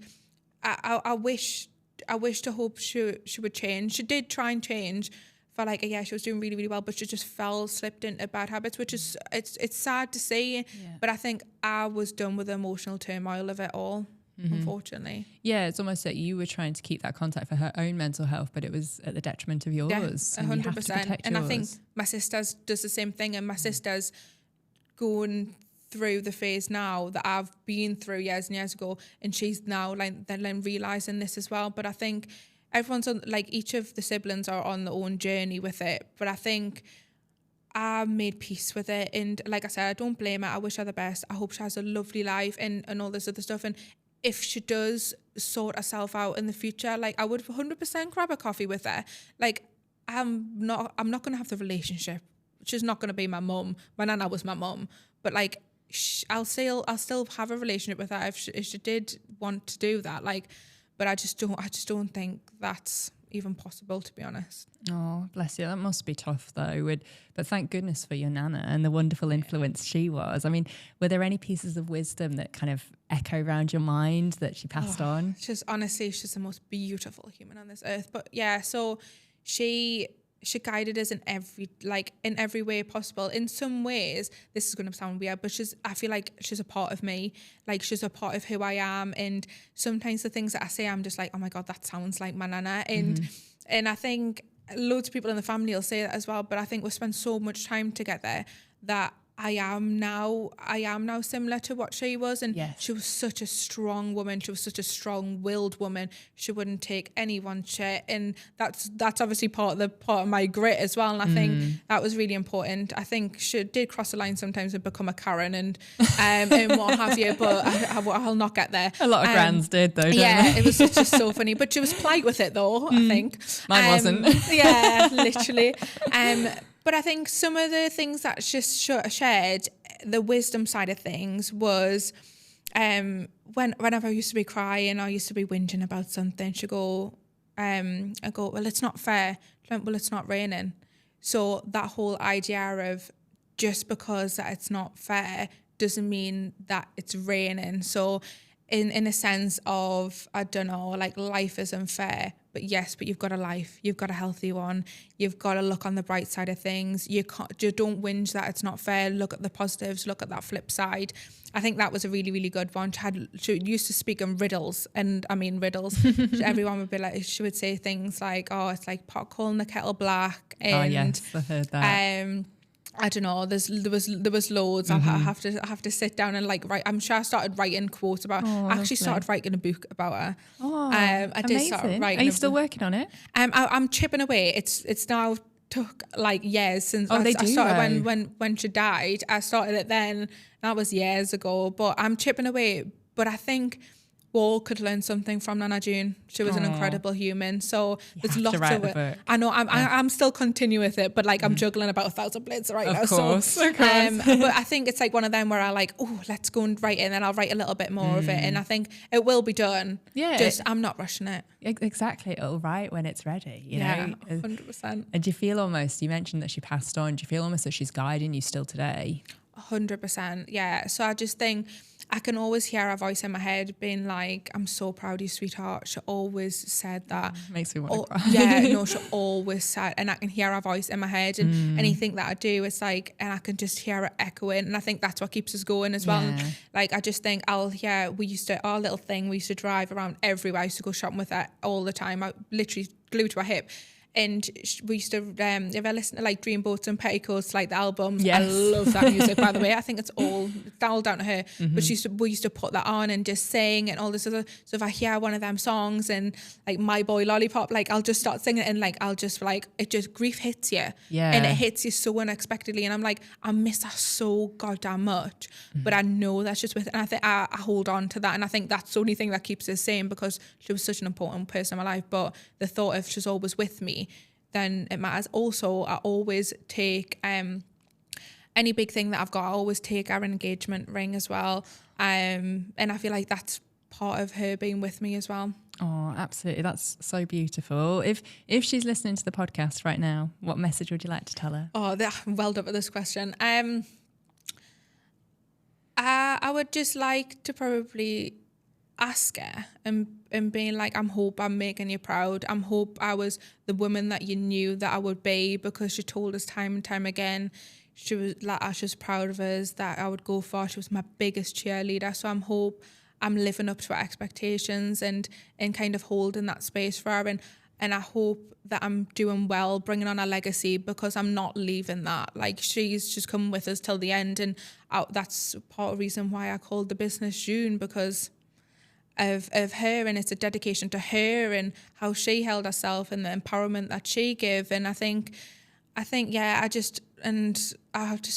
I wish to hope she would change. She did try and change for like a year. She was doing really, really well, but she just slipped into bad habits, which is it's sad to see. But I think I was done with the emotional turmoil of it all. Unfortunately. Yeah, it's almost like you were trying to keep that contact for her own mental health, but it was at the detriment of yours. Yeah, 100%. And I think my sister's does the same thing, and my sister's going through the phase now that I've been through years and years ago, and she's now then realizing this as well. But I think everyone's on, like, each of the siblings are on their own journey with it, but I think I made peace with it. And like I said, I don't blame her. I wish her the best. I hope she has a lovely life and all this other stuff. And if she does sort herself out in the future, like, I would 100% grab a coffee with her. Like, I'm not going to have the relationship. She's not going to be my mum. My nana was my mum, but like, I'll still have a relationship with her if she did want to do that. Like, but I just don't think that's even possible, to be honest. Oh, bless you. That must be tough though. But thank goodness for your nana and the wonderful influence she was. I mean, were there any pieces of wisdom that kind of echo around your mind that she passed on? She's the most beautiful human on this earth. But yeah, so she guided us in every way possible. In some ways, this is going to sound weird, but I feel like she's a part of me. Like, she's a part of who I am. And sometimes the things that I say, I'm just like, oh my God, that sounds like my nana. And I think loads of people in the family will say that as well. But I think we spend so much time together that I am now similar to what she was. And she was such a strong woman. She was such a strong-willed woman. She wouldn't take anyone's shit. And that's obviously part of my grit as well. And I think that was really important. I think she did cross the line sometimes and become a Karen and what have you, but I'll not get there. A lot of grands did though, it was just so funny. But she was polite with it though, I think. Mine wasn't. Yeah, literally. But I think some of the things that she shared, the wisdom side of things, was whenever I used to be crying or I used to be whinging about something, she'd go, I go, well, it's not fair. She went, well, it's not raining. So that whole idea of just because that it's not fair doesn't mean that it's raining. So in a sense of, I don't know, like life is unfair, but you've got a life, you've got a healthy one, you've got to look on the bright side of things. You don't whinge that it's not fair. Look at the positives, look at that flip side. I think that was a really, really good one. She used to speak in riddles, and I mean riddles. Everyone would be like, she would say things like, oh, it's like pot calling the kettle black. And, oh yes, I heard that. I don't know. There was loads. I have to sit down and like write. I'm sure I started writing quotes about. I actually started writing a book about her. Oh, I did start writing. Are you still working on it? I'm chipping away. It's now took like years since I started when she died. I started it then. That was years ago. But I'm chipping away. But I think we all could learn something from Nana Juin. She was an incredible human. So there's lots of it. I know I'm still continuing with it, but like I'm juggling about 1,000 plates right now. Of course. But I think it's like one of them where I like, oh, let's go and write it, and then I'll write a little bit more of it. And I think it will be done. Yeah. Just I'm not rushing it. Exactly. It'll write when it's ready. You know? 100%. And do you feel almost, you mentioned that she passed on, do you feel almost that she's guiding you still today? 100%. Yeah. So I just think I can always hear her voice in my head being like, I'm so proud of you, sweetheart. She always said that. Makes me want to cry. Yeah, no, she always said, and I can hear her voice in my head, and anything that I do, it's like, and I can just hear it echoing, and I think that's what keeps us going as well. Yeah. Like, I just think our little thing, we used to drive around everywhere. I used to go shopping with her all the time. I literally glued to her hip. And we used to, if I listen to like Dreamboats and Petticoats, like the albums, yes. I love that music, by the way. I think it's all down to her. But we used to put that on and just sing and all this other. So if I hear one of them songs and like My Boy Lollipop, like I'll just start singing and like I'll just like, it just, grief hits you. Yeah. And it hits you so unexpectedly. And I'm like, I miss her so goddamn much. But I know that's just with it. And I think I hold on to that. And I think that's the only thing that keeps us sane, because she was such an important person in my life. But the thought of she's always with me, then it matters. Also, I always take any big thing that I've got, I always take our engagement ring as well. And I feel like that's part of her being with me as well. Oh, absolutely. That's so beautiful. If she's listening to the podcast right now, what message would you like to tell her? Oh, I'm well done with this question. I would just like to probably ask her and being like, I hope I'm making you proud. I hope I was the woman that you knew that I would be, because she told us time and time again she was like, I was proud of us, that I would go for. She was my biggest cheerleader. So I hope I'm living up to her expectations and kind of holding that space for her. And I hope that I'm doing well, bringing on a legacy, because I'm not leaving that. Like, she's just come with us till the end. And that's part of the reason why I called the business Juin, because of her, and it's a dedication to her and how she held herself and the empowerment that she gave. And I think yeah, I just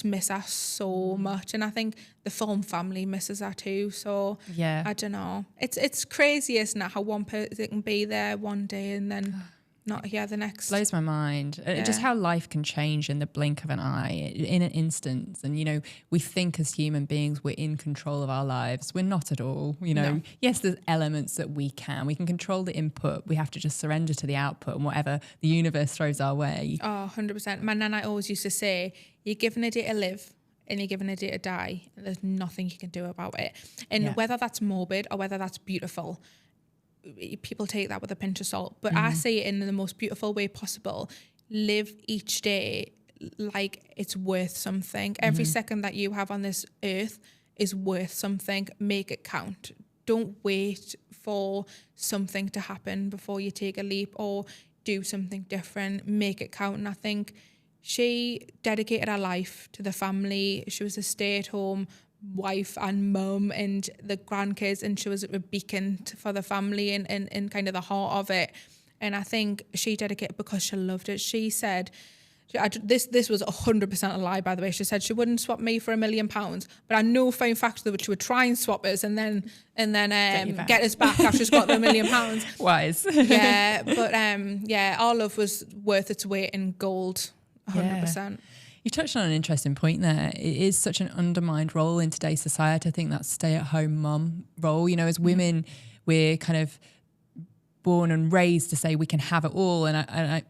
miss her so much, and I think the film family misses her too. So yeah, I don't know, it's crazy, isn't it, how one person can be there one day and then not here the next. Blows my mind. Yeah. Just how life can change in the blink of an eye, in an instant. And, you know, we think as human beings we're in control of our lives. We're not at all. You know, no. Yes, there's elements that we can control the input. We have to just surrender to the output and whatever the universe throws our way. Oh, 100%. My nana always used to say, you're given a day to live and you're given a day to die. And there's nothing you can do about it. And whether that's morbid or whether that's beautiful, people take that with a pinch of salt, but I say it in the most beautiful way possible. Live each day like it's worth something. Every second that you have on this earth is worth something. Make it count. Don't wait for something to happen before you take a leap or do something different. Make it count. And I think she dedicated her life to the family. She was a stay-at-home wife and mum and the grandkids, and she was a beacon for the family and kind of the heart of it. And I think she dedicated because she loved it. She said, this was 100% a lie, by the way. She said she wouldn't swap me for £1 million, but I know for a fact that she would try and swap us and then get us back after she's got the £1 million. Wise. Yeah, but our love was worth its weight in gold, 100%. Yeah. You touched on an interesting point there. It is such an undermined role in today's society. I think that stay-at-home mum role, you know, as women, we're kind of born and raised to say we can have it all. And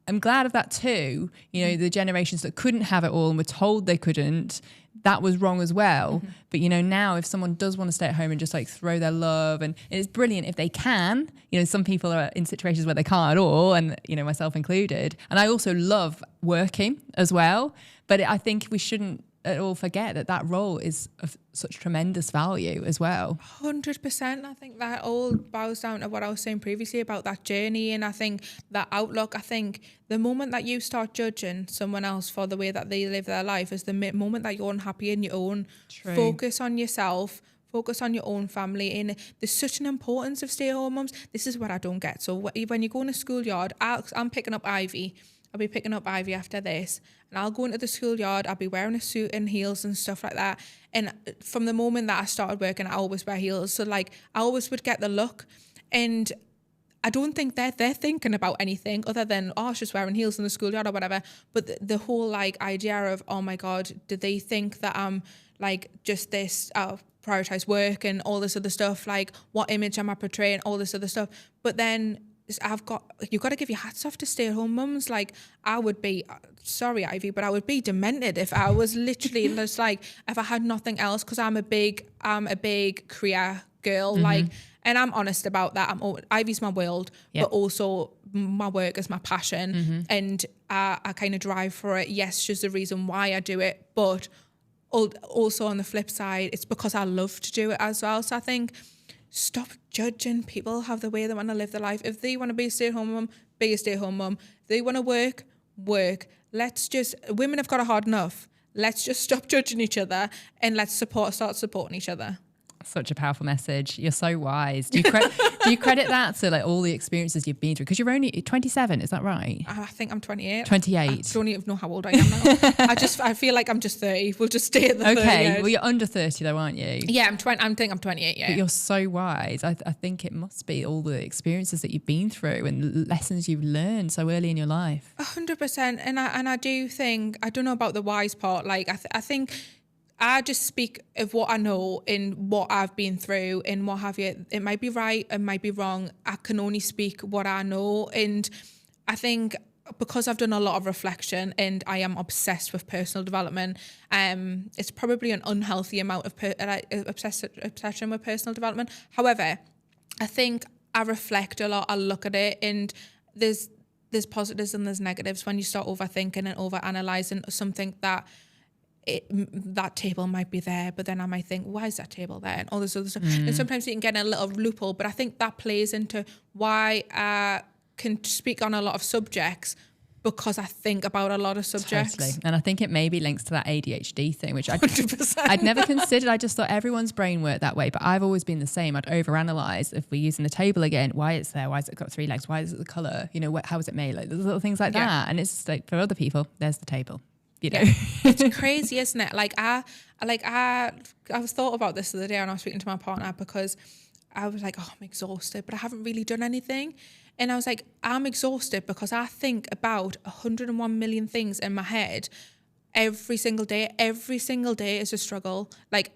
I'm glad of that too. You know, the generations that couldn't have it all and were told they couldn't, that was wrong as well. But, you know, now if someone does want to stay at home and just like throw their love, and it's brilliant if they can, you know, some people are in situations where they can't at all, and, you know, myself included. And I also love working as well. But I think we shouldn't at all forget that that role is of such tremendous value as well. 100%. I think that all bows down to what I was saying previously about that journey, and I think that outlook. I think the moment that you start judging someone else for the way that they live their life is the moment that you're unhappy in your own. True. Focus on yourself. Focus on your own family. And there's such an importance of stay-at-home mums. This is what I don't get. So when you go in a schoolyard, I'm picking up Ivy. I'll be picking up Ivy after this, and I'll go into the schoolyard. I'll be wearing a suit and heels and stuff like that. And from the moment that I started working, I always wear heels. So like I always would get the look, and I don't think they're thinking about anything other than, oh, she's wearing heels in the schoolyard or whatever. But the whole like idea of, oh my God, did they think that I'm like just this, prioritize work and all this other stuff? Like what image am I portraying? All this other stuff. But then you've got to give your hats off to stay-at-home mums. Like I would be, sorry Ivy, but I would be demented if I was literally just like, if I had nothing else, because I'm a big career girl. Like, and I'm honest about that. Ivy's my world, but also my work is my passion, and I kind of drive for it. Yes, she's the reason why I do it, but also on the flip side, it's because I love to do it as well. So I think, stop judging people have the way they want to live their life. If they want to be a stay-at-home mum, be a stay-at-home mum. If they want to work. Women have got it hard enough. Let's just stop judging each other, and let's start supporting each other. Such a powerful message. You're so wise. Do you credit that to like all the experiences you've been through? Because you're only 27, is that right? I think I'm 28. 28. I don't even know how old I am now. I feel like I'm just 30. We'll just stay at the 30. Okay, well you're under 30 though, aren't you? Yeah, I'm 28. Yeah, but you're so wise. I think it must be all the experiences that you've been through and lessons you've learned so early in your life. 100%. And I do think, I don't know about the wise part. Like I think I just speak of what I know and what I've been through and what have you. It might be right, it might be wrong. I can only speak what I know. And I think because I've done a lot of reflection and I am obsessed with personal development, it's probably an unhealthy amount of obsession with personal development. However, I think I reflect a lot. I look at it, and there's positives and there's negatives when you start overthinking and overanalyzing something that table might be there, but then I might think, why is that table there, and all this other stuff. And sometimes you can get in a little loophole, but I think that plays into why I can speak on a lot of subjects, because I think about a lot of subjects. Totally. And I think it maybe links to that ADHD thing, which I'd never considered. I just thought everyone's brain worked that way, but I've always been the same. I'd overanalyze. If we're using the table again, why it's there, why has it got 3 legs, why is it the colour, you know, how is it made, like little things like that. And it's just like, for other people, there's the table. You know. It's crazy, isn't it? I was thought about this the other day when I was speaking to my partner, because I was like, oh, I'm exhausted, but I haven't really done anything. And I was like, I'm exhausted because I think about 101 million things in my head every single day. Every single day is a struggle. Like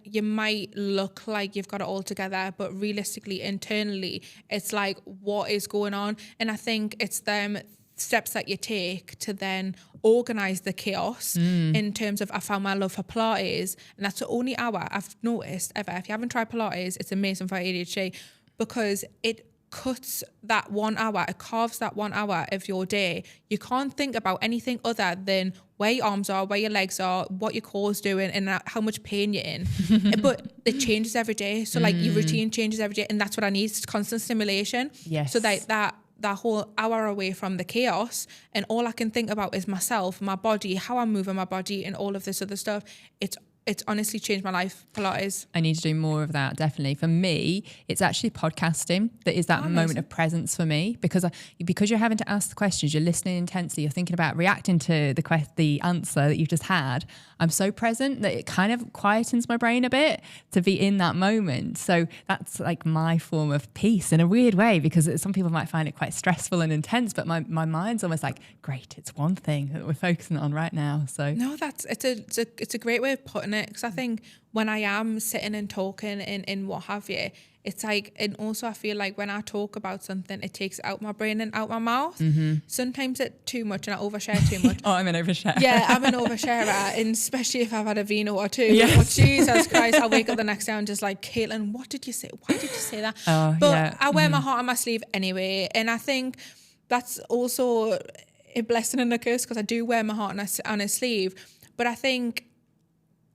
you might look like you've got it all together, but realistically, internally, it's like, what is going on? And I think it's them steps that you take to then organize the chaos in terms of, I found my love for Pilates, and that's the only hour I've noticed ever. If you haven't tried Pilates, it's amazing for ADHD, because it cuts that 1 hour, it carves that 1 hour of your day. You can't think about anything other than where your arms are, where your legs are, what your core's doing, and how much pain you're in. But it changes every day. So like your routine changes every day, and that's what I need. It's constant stimulation. Yes. So that whole hour away from the chaos, and all I can think about is myself, my body, how I'm moving my body, and all of this other stuff. It's honestly changed my life, Pilates. I need to do more of that, definitely. For me, it's actually podcasting that is that moment of presence for me, because you're having to ask the questions, you're listening intensely, you're thinking about reacting to the answer that you've just had. I'm so present that it kind of quietens my brain a bit to be in that moment. So that's like my form of peace in a weird way, because some people might find it quite stressful and intense, but my mind's almost like, great, it's one thing that we're focusing on right now. So no, it's a great way of putting it, because I think when I am sitting and talking and what have you, it's like, and also I feel like when I talk about something, it takes it out my brain and out my mouth. Sometimes it's too much and I overshare too much. Oh, I'm an overshare. Yeah, I'm an oversharer, and especially if I've had a vino or two. Yes. Oh, Jesus Christ, I wake up the next day and just like, Katelyn, what did you say? Why did you say that? Oh, but yeah. I wear my heart on my sleeve anyway, and I think that's also a blessing and a curse, because I do wear my heart on a sleeve. But I think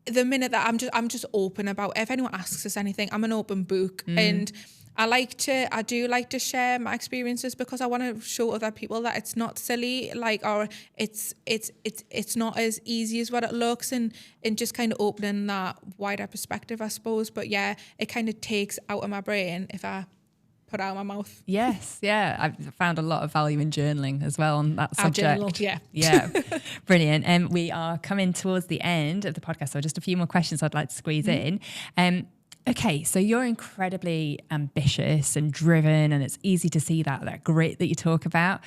the minute that I'm just open about, if anyone asks us anything, I'm an open book. And I do like to share my experiences, because I want to show other people that it's not silly, like, or it's not as easy as what it looks, and just kind of opening that wider perspective, I suppose. But yeah, it kind of takes out of my brain if I put out of my mouth. Yes, yeah. I've found a lot of value in journaling as well on that subject. Journal, yeah. Yeah, brilliant. And we are coming towards the end of the podcast, so just a few more questions I'd like to squeeze in. Okay, so you're incredibly ambitious and driven, and it's easy to see that grit that you talk about.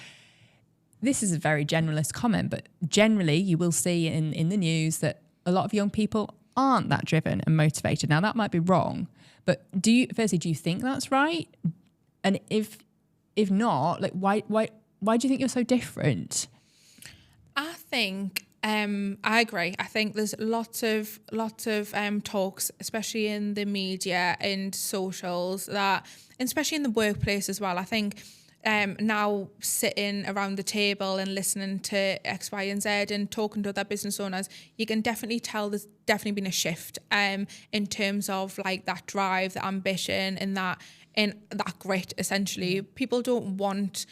This is a very generalist comment, but generally you will see in the news that a lot of young people aren't that driven and motivated. Now, that might be wrong, but do you think that's right? And if not, like, why do you think you're so different? I think I agree. I think there's lots of talks, especially in the media and socials, and especially in the workplace as well. I think now sitting around the table and listening to X, Y, and Z and talking to other business owners, you can definitely tell there's definitely been a shift in terms of like that drive, the ambition, and that grit. Essentially, people don't want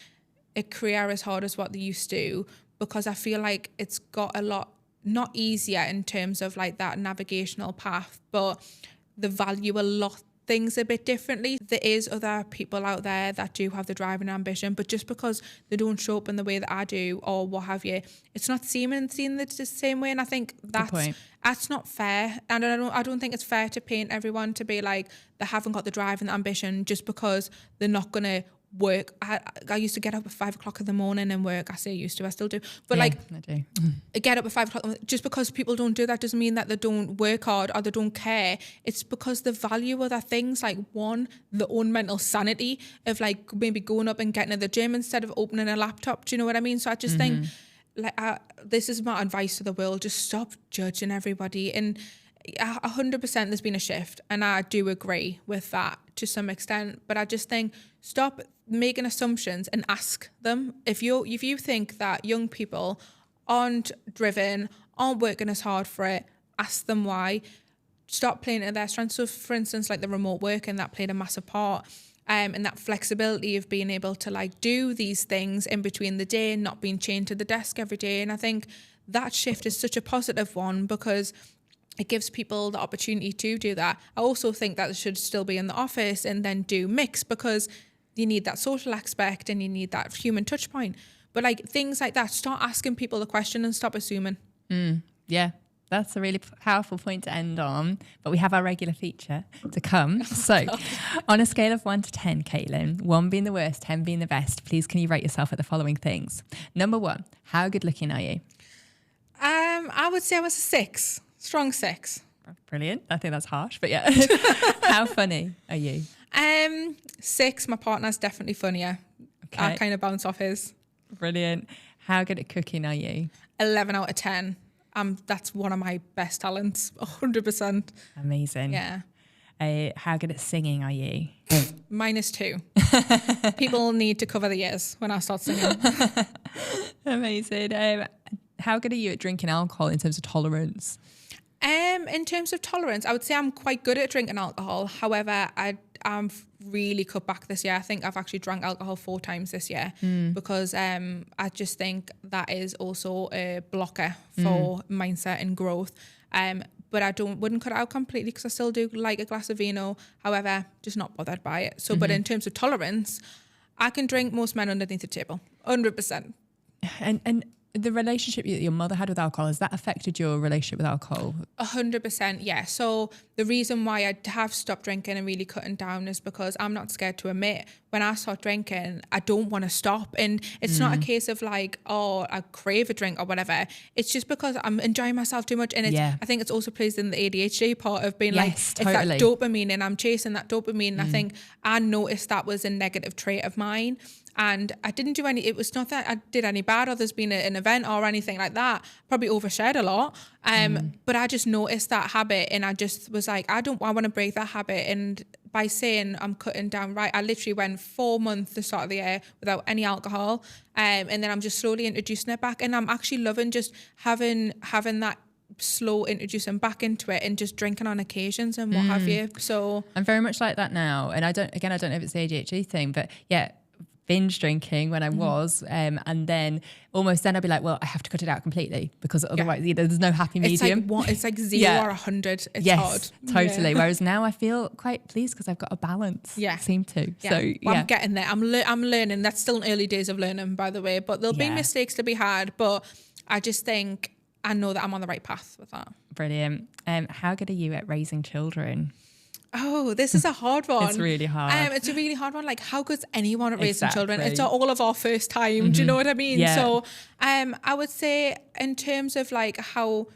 a career as hard as what they used to, because I feel like it's got a lot, not easier in terms of like that navigational path, but the value a lot things a bit differently. There is other people out there that do have the drive and ambition, but just because they don't show up in the way that I do or what have you, it's not seen the same way. And I think that's not fair. And I don't think it's fair to paint everyone to be like they haven't got the drive and the ambition just because they're not going to work. I used to get up at 5 o'clock in the morning and work. I say used to, I still do. But I do. Get up at 5 o'clock. Just because people don't do that doesn't mean that they don't work hard or they don't care. It's because the value of other things, like one, the own mental sanity of like maybe going up and getting to the gym instead of opening a laptop. Do you know what I mean? So I just think like this is my advice to the world. Just stop judging everybody. And 100% there's been a shift, and I do agree with that to some extent, but I just think stop making assumptions and ask them. If you think that young people aren't driven, aren't working as hard for it, ask them why. Stop playing to their strengths. So for instance, like the remote working, that played a massive part, and that flexibility of being able to like do these things in between the day and not being chained to the desk every day. And I think that shift is such a positive one because it gives people the opportunity to do that. I also think that it should still be in the office and then do mix, because you need that social aspect and you need that human touch point. But like things like that, start asking people the question and stop assuming. Yeah, that's a really powerful point to end on. But we have our regular feature to come. So on a scale of 1 to 10, Katelyn, 1 being the worst, 10 being the best, please can you rate yourself at the following things? Number 1, how good looking are you? I would say I was a 6. Strong 6. Brilliant. I think that's harsh, but yeah. How funny are you? 6. My partner's definitely funnier. Okay. I kind of bounce off his. Brilliant. How good at cooking are you? 11 out of 10. That's one of my best talents. 100%. Amazing. Yeah. How good at singing are you? -2. People need to cover the ears when I start singing. Amazing. How good are you at drinking alcohol in terms of tolerance? In terms of tolerance, I would say I'm quite good at drinking alcohol. However, I'm really cut back this year. I think I've actually drank alcohol 4 times this year because I just think that is also a blocker for mindset and growth. But I wouldn't cut it out completely because I still do like a glass of vino. However, just not bothered by it. So, but in terms of tolerance, I can drink most men underneath the table, 100%. And the relationship that your mother had with alcohol, has that affected your relationship with alcohol? 100%, yeah. So the reason why I have stopped drinking and really cutting down is because I'm not scared to admit when I start drinking, I don't want to stop. And it's not a case of like, oh, I crave a drink or whatever. It's just because I'm enjoying myself too much. And it's, I think it's also plays in the ADHD part of being it's that dopamine, and I'm chasing that dopamine. And I think I noticed that was a negative trait of mine. And I didn't do any, it was not that I did any bad or there's been an event or anything like that. Probably overshared a lot. But I just noticed that habit, and I just was like, I want to break that habit. And by saying I'm cutting down, right, I literally went 4 months the start of the year without any alcohol. And then I'm just slowly introducing it back. And I'm actually loving just having that slow introducing back into it and just drinking on occasions and what have you. So I'm very much like that now. And I don't know if it's the ADHD thing, but yeah, binge drinking when I was, and then almost then I'd be like, well, I have to cut it out completely because otherwise there's no happy medium. It's like 0 or 100. It's hard. Totally. Yeah. Whereas now I feel quite pleased because I've got a balance. Yeah. Seem to. Yeah. So I'm getting there. I'm learning. That's still in early days of learning, by the way, but there'll be mistakes to be had. But I just think I know that I'm on the right path with that. Brilliant. How good are you at raising children? Oh, this is a hard one. It's really hard. It's a really hard one. Like, how good's anyone at raising children? It's all of our first time. Do you know what I mean? Yeah. So I would say in terms of like how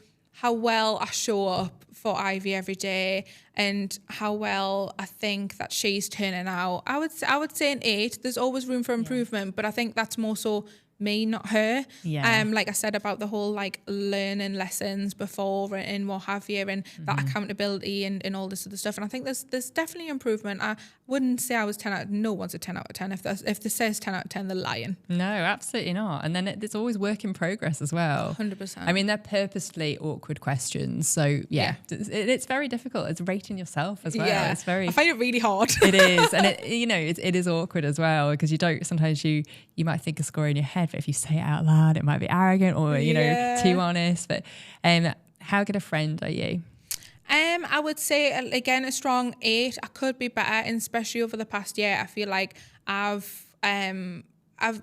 well I show up for Ivy every day and how well I think that she's turning out, I would say an 8. There's always room for improvement, but I think that's more so me, not her. Like I said about the whole like learning lessons before and what have you, and that accountability and all this other stuff. And I think there's definitely improvement. I wouldn't say I was 10 out. No one's a 10 out of 10. If this says 10 out of 10, they're lying. No, absolutely not. And then it's always work in progress as well. 100%. I mean, they're purposefully awkward questions. So it's very difficult. It's rating yourself as well. Yeah. It's very. I find it really hard. It is, and it is awkward as well because you don't. Sometimes you might think a score in your head, but if you say it out loud, it might be arrogant or too honest. But how good a friend are you? I would say again a strong 8. I could be better, and especially over the past year, I feel like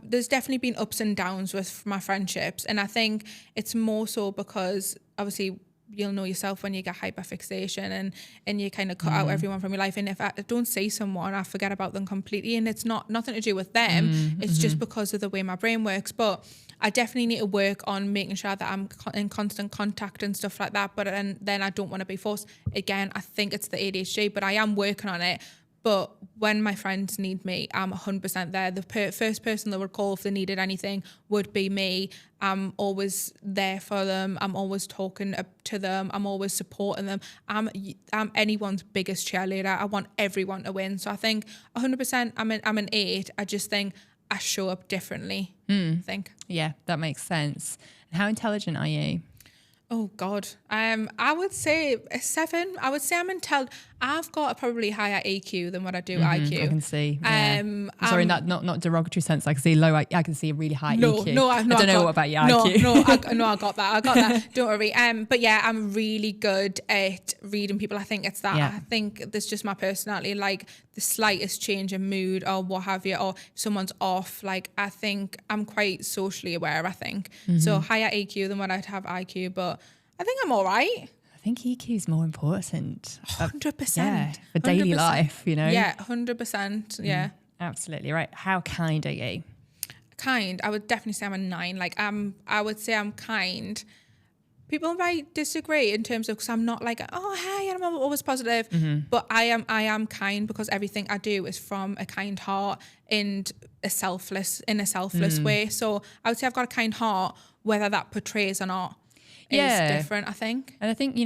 there's definitely been ups and downs with my friendships, and I think it's more so because obviously you'll know yourself when you get hyperfixation and you kind of cut out everyone from your life, and if I don't see someone, I forget about them completely, and it's nothing to do with them. It's just because of the way my brain works. But I definitely need to work on making sure that I'm in constant contact and stuff like that. But then I don't want to be forced. Again, I think it's the ADHD, but I am working on it. But when my friends need me, I'm 100% there. The first person they would call if they needed anything would be me. I'm always there for them. I'm always talking to them. I'm always supporting them. I'm anyone's biggest cheerleader. I want everyone to win. So I think 100% I'm an 8. I just think I show up differently, I think. Yeah, that makes sense. And how intelligent are you? Oh God. I would say a 7. I would say I'm intelligent. I've got probably higher EQ than what I do IQ. I can see. Yeah. Sorry, not derogatory sense. I can see low. I can see a really high EQ. I don't know what about your IQ. I got that. Don't worry. But yeah, I'm really good at reading people. I think it's that. Yeah. I think that's just my personality. Like the slightest change in mood or what have you, or if someone's off. Like I think I'm quite socially aware. I think so higher EQ than what I'd have IQ, but I think I'm all right. I think EQ is more important. 100%. Yeah, for daily 100%. life, Yeah, 100%. Yeah. Absolutely right. How kind are you? Kind. I would definitely say I'm a 9. Like I would say I'm kind. People might disagree in terms of because I'm not like, oh hey, I'm always positive, but I am kind because everything I do is from a kind heart and a selfless way. So I would say I've got a kind heart, whether that portrays or not. Is different, I think. And I think,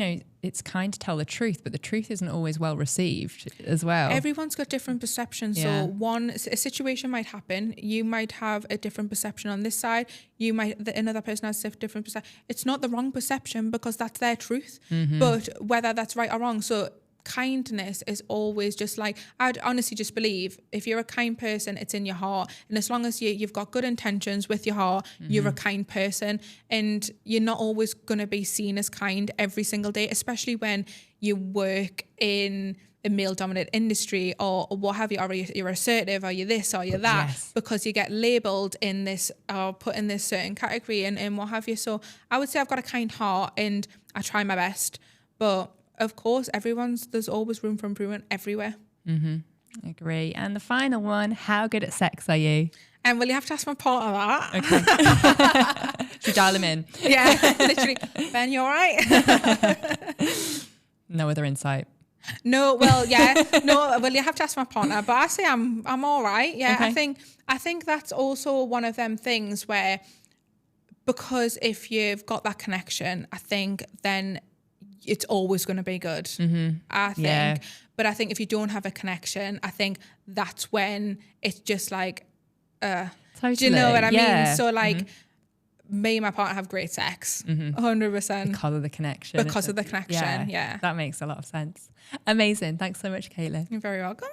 it's kind to tell the truth, but the truth isn't always well received as well. Everyone's got different perceptions. Yeah. So a situation might happen. You might have a different perception on this side. Another person has a different perception. It's not the wrong perception because that's their truth. But whether that's right or wrong. So kindness is always just like, I'd honestly just believe if you're a kind person, it's in your heart. And as long as you've got good intentions with your heart, you're a kind person. And you're not always going to be seen as kind every single day, especially when you work in a male-dominated industry or what have you, or you're assertive, or you're this, or you're that, Yes. because you get labelled in this or put in this certain category and what have you. So I would say I've got a kind heart and I try my best. But of course, there's always room for improvement everywhere. Agree. And the final one, how good at sex are you? And well, you have to ask my partner that. Okay. Should we dial him in? Yeah, literally. Ben, you all right? No other insight. No, well, yeah, no, well, you have to ask my partner, but I say I'm all right. Yeah, Okay. I think that's also one of them things where, because if you've got that connection, I think then it's always going to be good. I think, Yeah. but I think if you don't have a connection, I think that's when it's just like, Totally. do you know what I Yeah. mean? So like, me and my partner have great sex, 100%. Because of the connection. Because of the connection, yeah. That makes a lot of sense. Amazing. Thanks so much, Katelyn. You're very welcome.